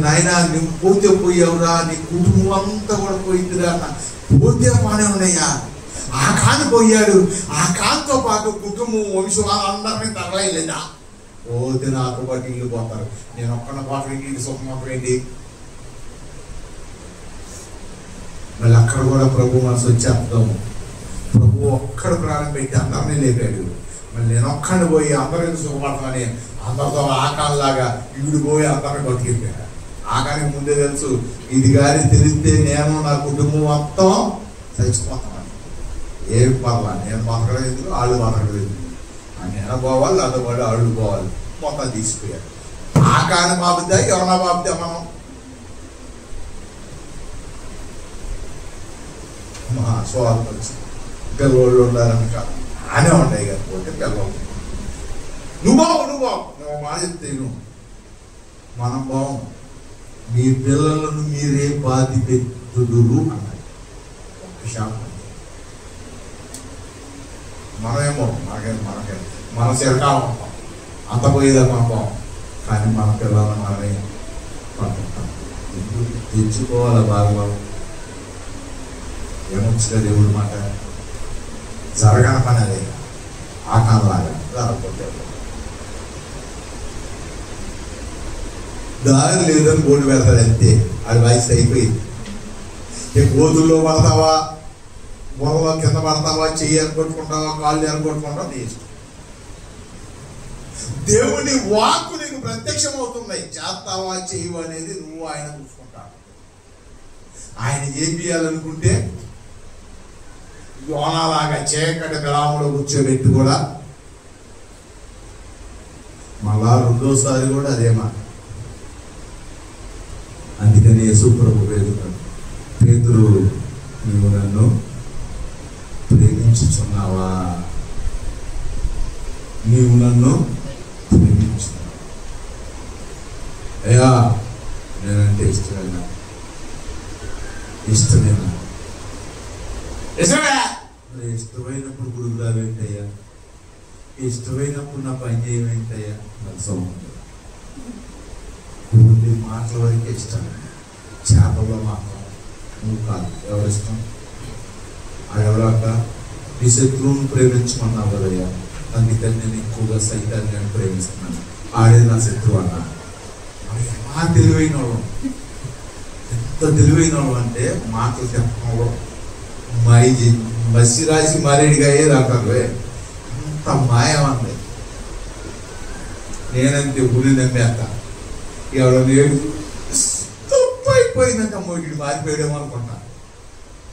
నాయన నువ్వు పోతే పోయావురా, నీ కుటుంబం అంతా కూడా పోయిందిరా అన్న, పోతే బానే ఉన్నాయా. ఆ కాని పోయాడు, ఆ కాంతో పాటు కుటుంబం వంశం అందరినీ తరలేదా? పోతే నాతో పాటు ఇల్లు పోతారు. నేను ఒక్కన పాటు ఇంటి సుఖమపోయింది. మళ్ళీ అక్కడ కూడా ప్రభు మనసు వచ్చి అర్థం. ప్రభు ఒక్కడ ప్రాణం పెట్టి అందరినీ లేపాడు. మళ్ళీ నేను ఒక్కడిని పోయి అందరినీ సుఖపడతానని అందరితో ఆకాలాగా ఈడు పోయి అందరినీ బతికిపోయాడు. ఆకానికి ముందే తెలుసు, ఇది కానీ తెలిస్తే నేను నా కుటుంబం మొత్తం చచ్చిపోతామని. ఏం పర్లా, నేను బతకడం ఎందుకు, వాళ్ళు బతకడం ఎందుకు, నేను పోవాలి, అది వాడు వాళ్ళు పోవాలి, మొత్తం తీసిపోయాడు. ఆకాని బాబుద్దా, ఎవరన్నా బాబుద్దా? మనం మా స్వార్థం వచ్చి పిల్లవాళ్ళు ఉండాలని కాదు, ఆనే ఉంటాయి కాకపోతే పిల్లవాళ్ళు. నువ్వు మాట చెప్తే మనం బాగు, మీ పిల్లలను మీరే బాధి పెట్టుదురు అన్నాడు. ఒక్క శాపం. మనమేమో మనకే మన చిరకాలం ఉంటాం, అంత పోయేదా మనం బాగు. కానీ మన పిల్లలను మనమే పంపిస్తాం. తెచ్చుకోవాలి బాగా. ఏమొచ్చుగా దేవుడి మాట జరగని పని అదే. ఆకాలంలాగా జరగకపోతే దారి లేదని బోర్డు పెడతాడు అంతే. అది వయసు అయిపోయింది. గోతుల్లో పడతావా, బుర్రలో కింద పడతావా, చెయ్యి అనుకొట్టుకుంటావా, కాళ్ళు అనుకొట్టుకుంటావా, నీ ఇష్టం. దేవుని వాక్కు నీకు ప్రత్యక్షం అవుతుంది. చేస్తావా చెయ్యవు అనేది నువ్వు ఆయన చూసుకుంటావు. ఆయన చేపియాలనుకుంటే యోనాలాగా చీకటి గ్రామంలో కూర్చోబెట్టి కూడా మళ్ళా రెండోసారి కూడా అదే మాట. అందుకని యేసు ప్రభు పేతురు, నీవు నన్ను ప్రేమించుచున్నావా? నీవు నన్ను ప్రేమించున్నావా? అయ్యా నేనంటే ఇష్టమేనా? ఇష్టమేనా? ఇష్టమైనప్పుడు గురువులు ఏంటయ్యా? ఇష్టమైనప్పుడు నా పని చేయమేంటయ్యా? నాకు సౌండ్ ఓన్లీ మాటల వరకే ఇష్టం, చేపల్లో మాత్రం నువ్వు కాదు. ఎవరిష్టం? ఆడెవరక్క? నీ శత్రువును ప్రేమించమన్నావు కదయ్యా, అందుకని నేను ఎక్కువగా సైతాన్ని నేను ప్రేమిస్తున్నాను. ఆడే నా శత్రువు అన్నా. ఎలా తెలివైన వాడు, ఎంత తెలివైన వాడు అంటే మాటలు చెప్పడంలో మసి రాసి మారేడిగా అయ్యేది అంటారు. అంత మాయం అంది. నేనంతే గురి నమ్మేస్తా. ఎవడో నేడు తప్పు అయిపోయిందంటే అమ్మో వీడు మారిపోయాడేమో అనుకుంటా.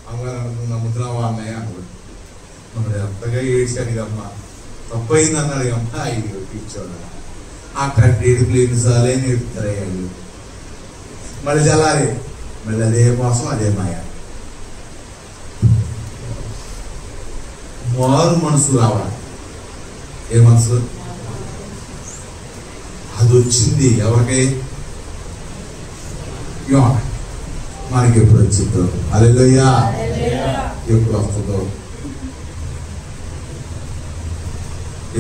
అమ్మగారు నువ్వు నమ్ముతున్నావా అన్నయ్య అనుకుంటా. మరి ఎంతగా ఏడ్చాడు అమ్మ, తప్పు అయింది అన్నాడు అమ్మ. అయ్యో ఇచ్చాడు. ఆ తండ్రి ఏడుపులు ఎన్నిసార్లు అయినా ఏడుపుతారయ్యాడు. మళ్ళీ చల్లారి మళ్ళీ అదే మోసం, అదే మాయ. మారు మనసు రావాలి. ఏ మనసు? అది వచ్చింది ఎవరికి? యోనా. మనకి ఎప్పుడు వచ్చిందో? హల్లెలూయా. ఎప్పుడు వస్తుందో?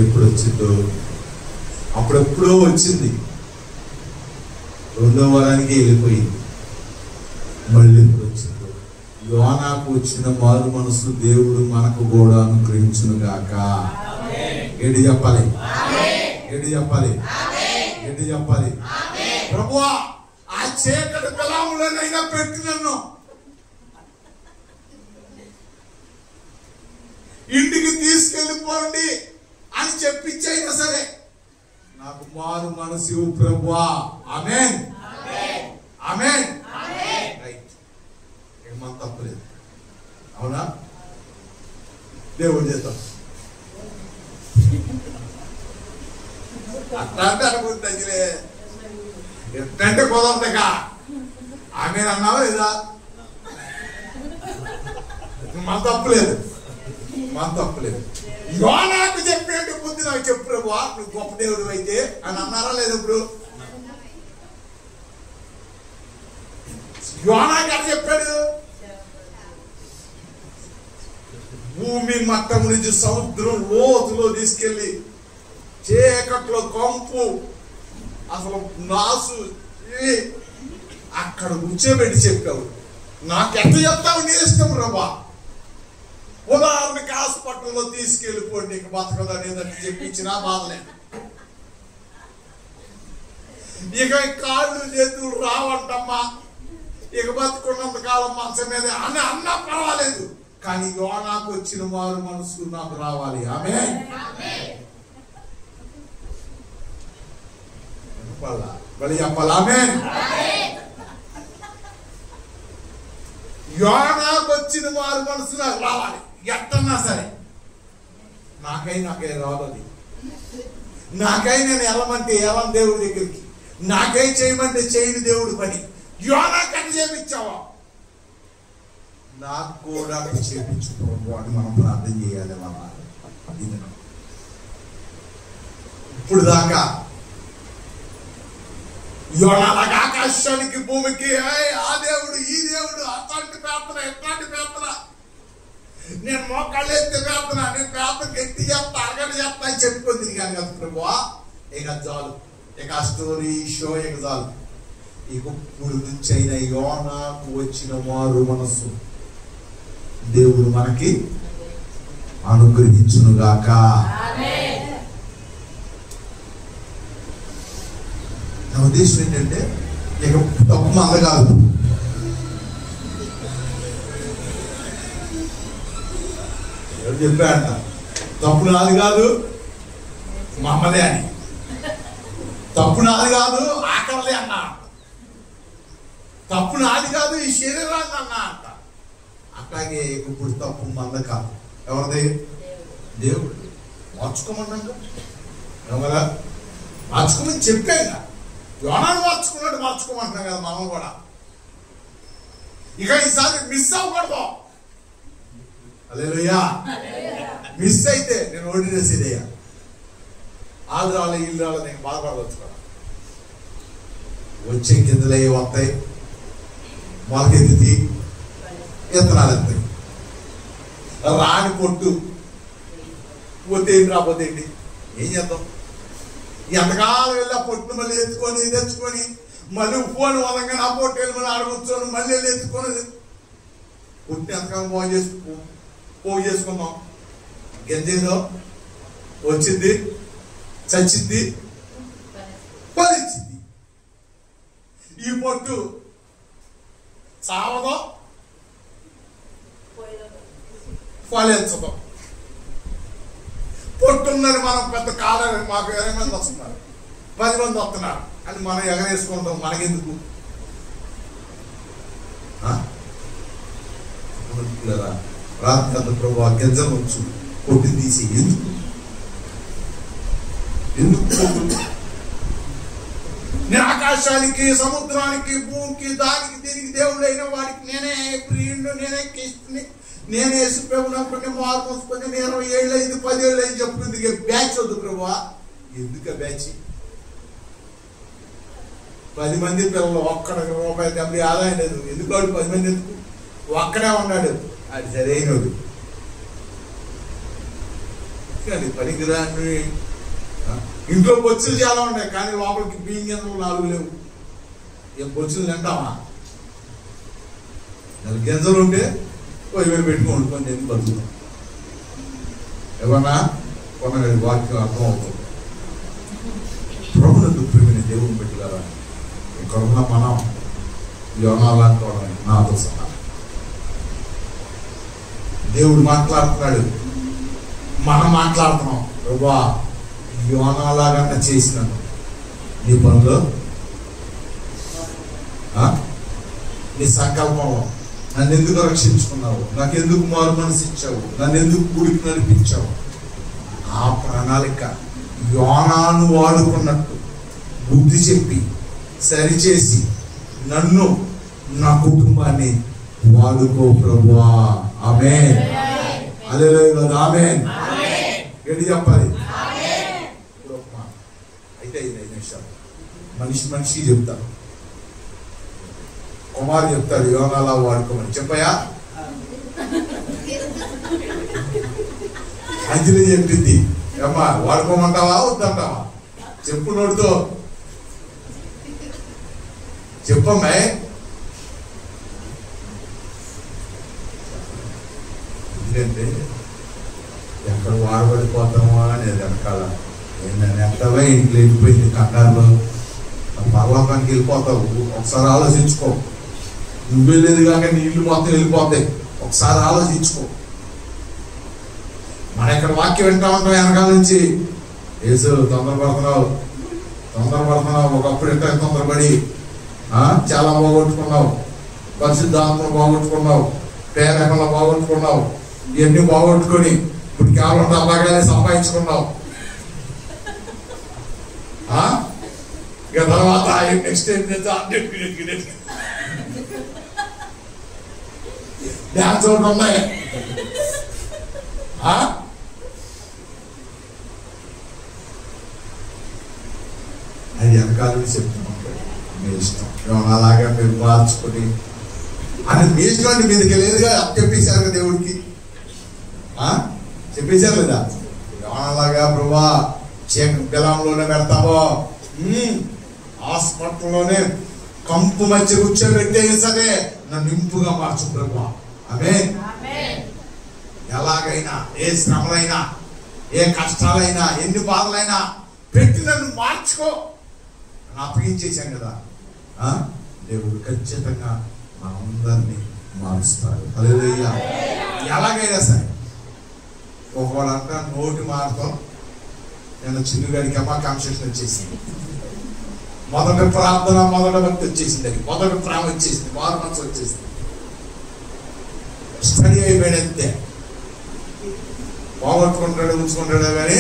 ఎప్పుడు వచ్చిందో? అప్పుడెప్పుడో వచ్చింది, 2వ వారానికి వెళ్ళిపోయింది. మళ్ళీ ఎప్పుడు వచ్చిందో? యోనాకు వచ్చిన మారు మనసు దేవుడు మనకు కూడా అనుగ్రహించును గాక. ఏంటి చెప్పాలి? ఏంటి చెప్పాలి? ఏంటి చెప్పాలి? ప్రభువా, ఆ చీకటి కలాములనైనా పెట్టి నన్ను ఇంటికి తీసుకెళ్ళిపోండి అని చెప్పించైనా సరే నాకు మారు మనసు ప్రభువా. ఆమేన్, ఆమేన్. రైట్, ఏమన్నా తప్పలేదు. అవునా? దేవుడు చేద్దాం. అట్లాంటి అనుకుంది తగ్గిలే ఎట్టంటే కుదరదుగా. ఆమె అన్నావా లేదా? మన తప్పులేదు, మన తప్పులేదు. యోనాకు చెప్పేట బుద్ధి నాకు చెప్పు ప్రభువా, నువ్వు గొప్ప దేవుడు అయితే అని అన్నారా లేదు? ఇప్పుడు యోనాకి ఎక్కడ చెప్పాడు? భూమి మట్టం నుంచి సముద్రం లోతులో తీసుకెళ్ళి చీకట్లో కంపు అసలు నాసు అక్కడ కూర్చోబెట్టి చెప్పావు. నాకెంత చెప్తావు? నీ ఇష్టం ప్రభా. ఉదాహరణకి హాస్పిటల్లో తీసుకెళ్ళిపోండి, నీకు బతకదనేదని చెప్పించినా బాధలేదు. ఇక కాళ్ళు చేతులు రావంటమ్మా, ఇక బతుకున్నంత కాలం మంచం మీద అని అన్నా పర్వాలేదు, కానీ యోనాకు వచ్చిన మారు మనసు నాకు రావాలి. ఆమేన్. బలి చెప్పాలి. ఆమేన్. యోనాకు వచ్చిన మారు మనసు నాకు రావాలి. ఎట్టన్నా సరే నాకై రావాలి. నాకై నేను వెళ్ళమంటే వెళ్ళను దేవుడి దగ్గరికి, నాకై చేయమంటే చేయని దేవుడి పని. యోనాకు అని చేపించావా, నాకు కూడా చేపించుకోవడం అని మనం ప్రార్థన చేయాలి. ఇప్పుడు దాకా యోనాలాగా ఆకాశానికి భూమికి ఆ దేవుడు ఈ దేవుడు అట్లాంటి ప్రార్థన ఎట్లాంటి ప్రార్థన, నేను మోకాళ్ళు ఎత్తే ప్రార్థన, నేను ప్రార్థన ఎత్తి చేస్తా అరగడి చేస్తా అని చెప్పుకుంది కానీ కదా ప్రభువా. ఇక చాలు, ఇక ఆ స్టోరీ షో ఇక చాలు. ఇక ఇప్పుడు నుంచి అయిన యోనాకు వచ్చిన మారు మనస్సు దేవుడు మనకి అనుగ్రహించునుగాక. నా ఉద్దేశం ఏంటంటే ఇక తప్పు మంద కాదు, ఎవరు చెప్పాడంట తప్పు నాది కాదు మా అమ్మదే అని, తప్పు నాది కాదు ఆకలిదే అన్నా, తప్పు నాది కాదు ఈ శరీరాన్ని అన్నా అంట. అట్లాగే ఇప్పుడు తప్పు మంద కాదు, ఎవరిది? దేవుడు. మార్చుకోమన్నాక ఎవరా మార్చుకోమని చెప్పాక యోనాను మార్చుకున్నట్టు మార్చుకోమంటున్నాం కదా మనం కూడా. ఇక ఈసారి మిస్ అవ్వకూడదు. హల్లెలూయా. మిస్ అయితే నేను ఓడినేసి ఇదేయా ఆంధ్రాలో ఇల్లు నేను బాధపడవచ్చు కదా. వచ్చే కిందలే వస్తాయి, మొలకెత్తి విత్తనాలు ఎత్తాయి, రాని పొట్టు పోతే ఏంటి రాపోతే ఏంటి, ఏం చేద్దాం? ఎంతకాలం వెళ్ళి ఆ పొట్టును మళ్ళీ ఎత్తుకొని తెచ్చుకొని మళ్ళీ ఫోన్ వదంగా ఆ పొట్టు వెళ్ళి మళ్ళీ ఆడకూర్చొని మళ్ళీ వెళ్ళి ఎత్తుకొని పొట్టు ఎంతకాలం పోగు చేసుకుందాం. గెంజేదో వచ్చింది, చచ్చింది, ఫలించింది. ఈ పొట్టు చావదో ఫలించదో. పొట్టుందని మనం పెద్ద కాలం మాకు 20 మంది వస్తున్నారు, 10 మంది వస్తున్నారు అని మనం ఎగరేసుకుంటాం. మనకెందుకు? రాత్రి ప్రభు ఆ గింజలు వచ్చు పొట్టు తీసి ఎందుకు నేను ఆకాశానికి, సముద్రానికి, భూమికి, దానికి దీనికి దేవుడైన వాడికి నేనే ప్రియుడు, నేనే కృష్ణుని, నేనే యేసుప్రభుని మారు మూసుకొని నేను 20 ఏళ్ళు అయింది, 10 ఏళ్ళు అయింది చెప్తుంది. బ్యాచ్ వద్దు ప్రభువా. ఎందుకు బ్యాచ్? 10 మంది పిల్లలు, ఒక్కడ ₹1 ఆదాయం లేదు. ఎందుకు వాడు 10 మంది ఎందుకు? ఒక్కడే ఉన్నాడు, అది సరైనడు. కానీ పనికిరాని ఇంట్లో బొచ్చులు చాలా ఉన్నాయి, కానీ లోపలికి బియ్యం గింజలు 4 లేవు. ఏం బొచ్చులు తింటామా? 4 గింజలు ఉంటే పొయ్యి పెట్టుకోండి, కొన్ని ఎందుకు బతుకుతాం. ఏమన్నా కొనగడి వాక్యం అర్థం అవుతుంది. ప్రభునందు ప్రేమిని దేవుని పెట్టుగారా ఇక్కడ ఉన్న మనం యోనాలాంటి వాళ్ళని నాతో సహా దేవుడు మాట్లాడుతున్నాడు, మనం మాట్లాడుతున్నాం. ప్రభువా యోనాలాగా చేసినాను నీ పనులు, నీ సంకల్పంలో నన్ను ఎందుకు రక్షించుకున్నావు, నాకెందుకు మారు మనసు ఇచ్చావు, నన్ను ఎందుకు గుడికి నడిపించావు. ఆ ప్రణాళిక యోనాను వాడుకున్నట్టు బుద్ధి చెప్పి సరిచేసి నన్ను, నా కుటుంబాన్ని వాడుకో ప్రభువా. ఆమేన్. హల్లెలూయా. ఆమేన్. ఏంటి చెప్పాలి? అయితే 5 నిమిషాలు మనిషి చెప్తాను. కుమారు చెప్తాడు యోనాలా వాడుకోమని. చెప్పయా? అంజలి చెప్పింది, అమ్మా వాడుకోమంటావా వద్దంటావా? చెప్పు నోటితో చెప్పమ్మా. ఎందుకంటే ఎక్కడ వాడబడిపోతామో అనేది వెనకాల ఎంతవే ఇంట్లో వెళ్ళిపోయింది కంగారులో. పర్లోకానికి వెళ్ళిపోతావు, ఒకసారి ఆలోచించుకో. నువ్వు వెళ్ళేది కాక నీ ఇల్లు మొత్తం వెళ్ళిపోతాయి. ఒకసారి ఆలోచించుకో. మన ఇక్కడ వాక్యం వింటా ఉంటాం వెనకాల నుంచి, యేసు తొందరపడుతున్నావు. ఒకప్పుడు ఎంత తొందరపడి చాలా పోగొట్టుకున్నావు, పరిశుద్ధాత్మను పోగొట్టుకున్నావు, పేరెకల్లో పోగొట్టుకున్నావు, ఇవన్నీ పోగొట్టుకొని ఇప్పుడు కేవలం అలాగానే సంపాదించుకున్నావు. ఇక తర్వాత నెక్స్ట్ ఏం డ్యాన్స్ ఒకటి ఉన్నాయి. అది వెనకాల చెప్తున్నాం, మీ ఇష్టం. అలాగా మీరు మార్చుకొని అని మీ ఇష్టం అండి. మీదకి లేదుగా చెప్పేశారు కదా దేవుడికి, చెప్పేశారు లేదా? అలాగా ప్రభువా బిలాంలోనే పెడతావో, హాస్పిటల్లోనే కంపు మధ్య కూర్చోబెట్టే సరే నన్ను ఇంపుగా మార్చు ప్రభువా. ఆమేన్. ఎలాగైనా, ఏ శ్రమలైనా, ఏ కష్టాలైనా, ఎన్ని బాధలైనా పెట్టి నన్ను మార్చుకో అని అప్పగించేశాం కదా. దేవుడు ఖచ్చితంగా మనందరినీ మారుస్తాడు. హల్లెలూయా. ఎలాగైనా సరే ఒకవాడంట నోటి మాటతో నేను చిన్నగాడికి అమ్మ కాన్సెషన్ వచ్చేసింది. మొదటి ప్రార్థన, మొదటి భక్తి వచ్చేసింది, అది మొదటి ప్రేమ వచ్చేసింది, మారు మనసు వచ్చేసింది. స్టడీ అయిపోయినంతే. పోగొట్టుకుంటాడు, ఉంచుకుంటాడు, కానీ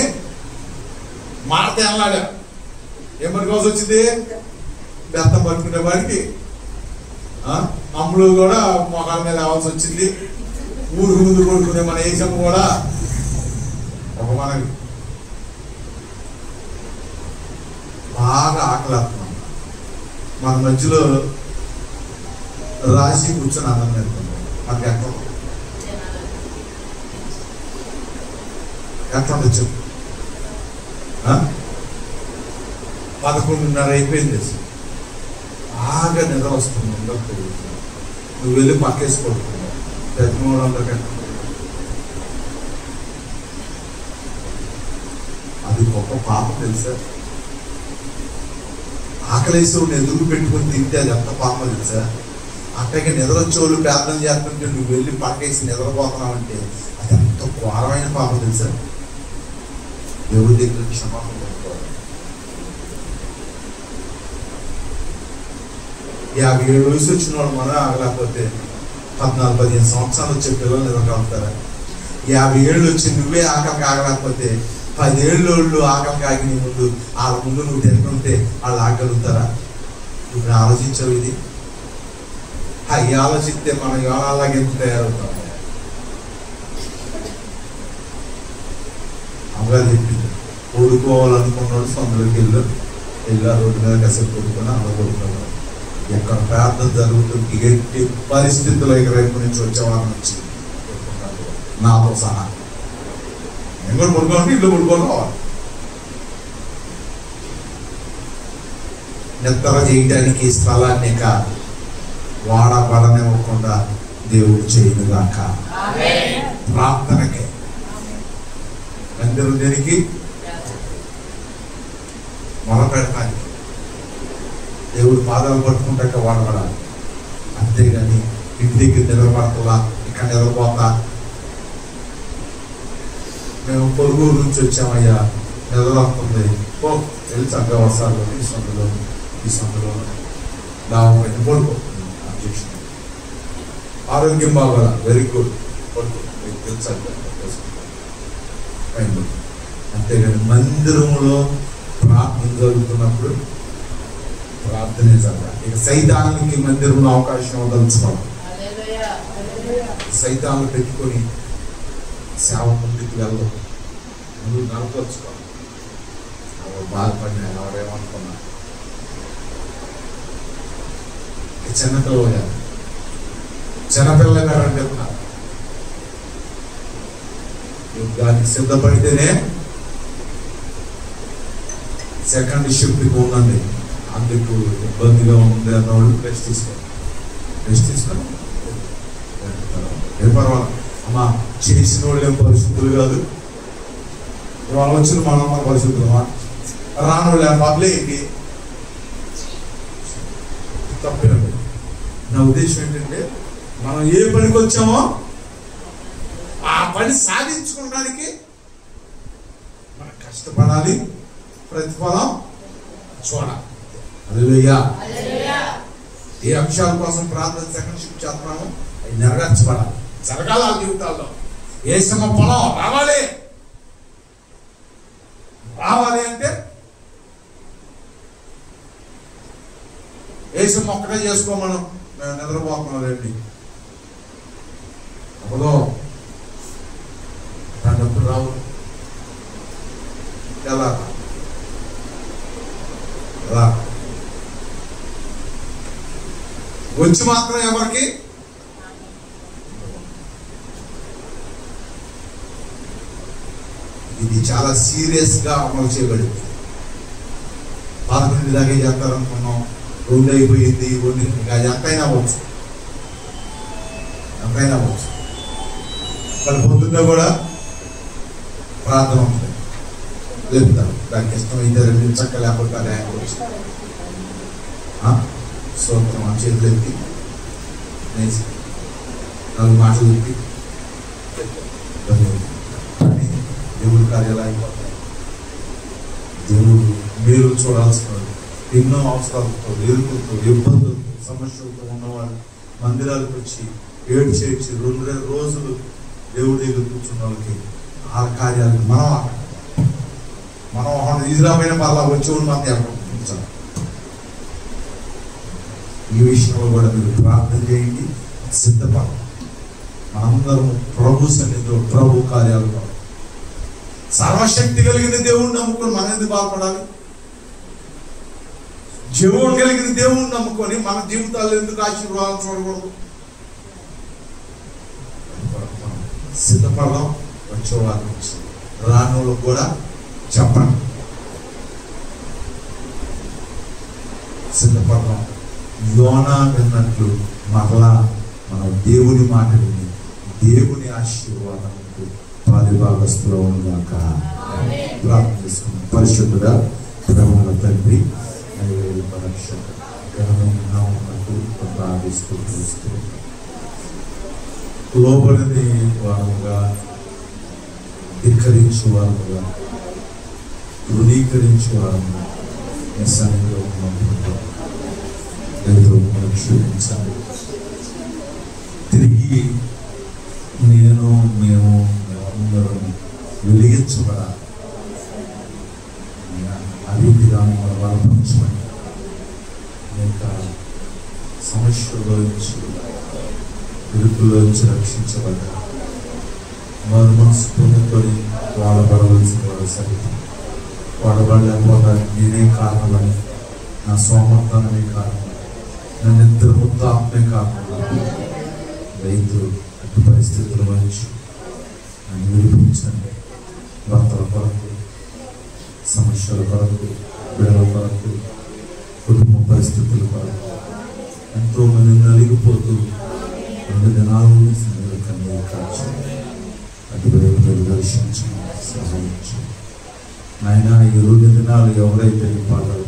మారతే అన్నాడు. ఏమని కోసం వచ్చింది? బెత్తం పట్టుకునే వాడికి అమ్ములు కూడా మొహాల మీద రావాల్సి వచ్చింది. ఊరికి ముందు కొడుకునే మన ఏజం కూడా ఒక మనకి బాగా ఆకలిస్తున్నాం. మన మధ్యలో రాసి కూర్చొని అన్నం పెడుతున్నాం. మనకి ఎట్లా చెప్పు. 11:30 అయిపోయింది. బాగా నిద్ర వస్తుంది. నువ్వు వెళ్ళి పక్కేసి పడుతున్నావు. 1300 అది గొప్ప పాపం తెలుసా? ఆకలేసి ఎదురు పెట్టుకుని తింటే అది ఎంత పాపం తెలుసా? అట్టకి నిద్ర వచ్చేవాళ్ళు ప్రార్థన చేస్తుంటే నువ్వు వెళ్ళి పక్కేసి నిద్రపోతున్నావు అంటే అది ఎంత ఘోరమైన పాపం తెలుసా? దేవుడి దగ్గర క్షమాపణ పెట్టుకోవాలి. 57 వయసు వచ్చిన వాళ్ళు మనం ఆగలేకపోతే 14-15 సంవత్సరాలు వచ్చే పిల్లలు నిద్రకాగుతారా? 50 ఏళ్ళు వచ్చి నువ్వే ఆకలికి ఆగలేకపోతే 10 ఏళ్ళు ఆకలికి ఆగి నీ ముందు వాళ్ళ ముందు నువ్వు తింటుంటే వాళ్ళు ఆగలుగుతారా? ఇప్పుడు ఆలోచించావు ఇది? అవి ఆలోచిస్తే మనం యోనాలాగా ఎంత తయారవుతాం? అమ్మగారు చెప్పింది, కొడుకోవాలనుకున్నాడు సొంతలోకి వెళ్ళా రోడ్డు మీద కసేపు కొడుకుని అలా కొడుకున్నాడు. ఎక్కడ ప్రార్థన జరుగుతుంది ఎట్టి పరిస్థితుల్లో ఇకవైపు నుంచి వచ్చేవాళ్ళ నుంచి నాతో సహా నేను కూడా కొడుకోవాలంటే ఇల్లు కొడుకోవాలి. నిద్ర చేయడానికి స్థలాన్ని వాడబడనివ్వకుండా దేవుడు చేయనుగాక. ప్రార్థనకే మందిరం దేనికి? మొదలుపెడతానికి, దేవుడు పాదాలు పట్టుకుంటాక వాడబడాలి. అంతేగాని ఇంటి దగ్గర నిలబడతలా, ఇక్కడ నిలబోతా. మేము పొరుగురు నుంచి వచ్చామయ్యా, నిలబడుతుంది పో వెళ్ళి చక్కగా వస్తాలో ఈ సందులో లాభమైన పడుకో. అబ్జెక్షన్. ఆరోగ్యం బాగా వెరీ గుడ్, పడుకో తెలుసా. అంతేగాని మందిరంలో ప్రార్థన జరుగుతున్నప్పుడు ప్రార్థనే జరగాలి. ఇక సైతానికి మందిరంలో అవకాశం వదలుచుకోవాలి. సైతాన్ని పెట్టుకొని సేవ ముందుకు వెళ్ళదు, ముందు నడపరుచుకోవాలి. బాధపడినా ఎవరేమనుకున్నా చిన్నపిల్ల గారు అని చెప్తున్నారు. యుద్ధానికి సిద్ధపడితేనే సెకండ్ షిఫ్ట్కి ఉందండి. అందుకు ఇబ్బందిగా ఉంది అన్నవాళ్ళు రెస్ట్ తీసుకొని ఏ పర్వాలేదు అమ్మా, చేసిన వాళ్ళు ఏం పరిస్థితులు కాదు. ఇవాళ వచ్చిన మన పరిస్థితులమ్మా, రాని వాళ్ళు ఏం బాబులే ఏంటి తప్పేనండి. నా ఉద్దేశం ఏంటంటే మనం ఏ పనికి వచ్చామో ఆ పని సాధించుకోవడానికి మనం కష్టపడాలి, ప్రతిఫలం చూడాలి. హల్లెలూయా. ఏ అంశాల కోసం ప్రార్థన సెకండ్ షిఫ్ట్ చేస్తున్నాము అవి నెరవేర్చబడాలి, జరగాలి ఆ జీవితాల్లో. ఏ శ్రమ పొలం రావాలి అంటే ఏసం ఒక్కటే చేసుకోమను. మేము నిద్రపోతున్నాం రండి అప్పుడు డబ్బులు రావు. ఎలా వచ్చి మాత్రం ఎవరికి ఇది చాలా సీరియస్ గా అమలు చేయబడింది. 11 దాకా చేస్తారనుకున్నాం, 2 అయిపోయింది, 1 అది ఎంతైనా అవ్వచ్చు. మరి పొద్దున్న కూడా ప్రార్థన ఉంటుంది, లేపుతారు. దానికి ఇష్టమైతే 2 చక్క లేకపోతే ఆయన వచ్చి స్తోత్రం అని చేతులు ఎత్తి 4 మాటలు చెప్పి దేవుడి కార్యాలు అయిపోతాయి. దేవుడు మేలు చూడాల్సిన ఎన్నో అవసరాలతో, ఎరుకులతో, ఇబ్బందులతో, సమస్యలతో ఉన్నవాళ్ళు మందిరాలకు వచ్చి ఏడ్చి 2 రోజులు దేవుడి దగ్గర కూర్చున్న వాళ్ళకి ఆ కార్యాలకు మనం ఇజ్రామైన పర్లా వచ్చేవాళ్ళు మనం ఏర్పడుతుంది. ఈ విషయంలో కూడా మీరు ప్రార్థన చేయండి, సిద్ధపడాలి. మనందరం ప్రభు సన్నిధిలో ప్రభు కార్యాలు సర్వశక్తి కలిగిన దేవుడిని నమ్ముకొని మనం ఎందుకు బాధపడాలి? జీవం కలిగిన దేవుడిని నమ్ముకొని మన జీవితాల్లో ఎందుకు ఆశీర్వాదం చూడకూడదు? సిద్ధపడడం వచ్చేవారు రానులకు కూడా చెప్పండి. సిద్ధపడడం యోనా విన్నట్లు మరలా మనం దేవుని మాట విని దేవుని ఆశీర్వాదానికి పాలిభాగస్తులో ఉన్నాక ప్రార్థన చేసుకున్నాం. పరిశుద్ధుడా ప్రేమల తండ్రి, లోబడిని వారుగా, ధిక్కరించు వారుగా, ధృవీకరించు వారుగా మీ సన్నిధిలో క్షమించాలి. తిరిగి మేము అందరం వెలిగించబడాలి. ఆ రీతిగా మమ్మల్ని బలపరచమని అనేక సమస్యల్లోంచి ఇరుకుల్లోంచి రక్షించబడ్డా వారు మనసు పొందుకొని వాడబడవలసిన వారు సరిగ్గా వాడబడలేకపోవడానికి నేనే కారణమని, నా సోమర్థనమే కారణం, నా నిద్రముద్ద ఆత్మే కారణం. రైతు అటు పరిస్థితుల నుంచి నన్ను విడిపించండి. భర్తల కొరకు, సమస్యల కొరకు, బిడ్డల కొరకు, కుటుంబ పరిస్థితుల కొరకు ఎంతో మంది నలిగిపోతూ 2 దినాలు మీరు కన్నీరు కాచి అటు బిడ్డలు దర్శించండి, సహాయించండి నాయన. ఈ 2 దినాలు ఎవరైతే నీ పాటలు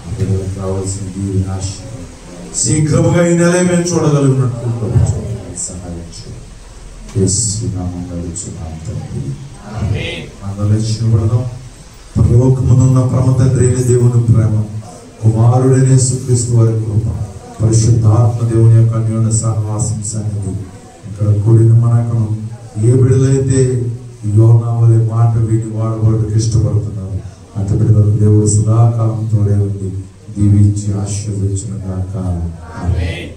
ఆ బిడ్డలకు కావాల్సిన దీవెన ఆశ శీఘ్రముగా ఈ నెల మేము చూడగలిగినట్టు సహాయించండి. అందలేచినబడదాం. పరలోకమునున్న పరమ తండ్రి అయిన దేవుని ప్రేమ, కుమారుడైన యేసుక్రీస్తు వారి కృప, పరిశుద్ధాత్మ దేవుని యొక్క అన్యోన్య సహవాసం సన్నిధి ఇక్కడ కూడిన మనకును ఏ బిడ్డలైతే యోనా వలె మాట విని వాడబడుటకు ఇష్టపడుతున్నారు అటు బిడ్డలకు దేవుడు సదాకాలం తోడే ఉంది దీవించి ఆశీర్వదించిన కాక. ఆమేన్.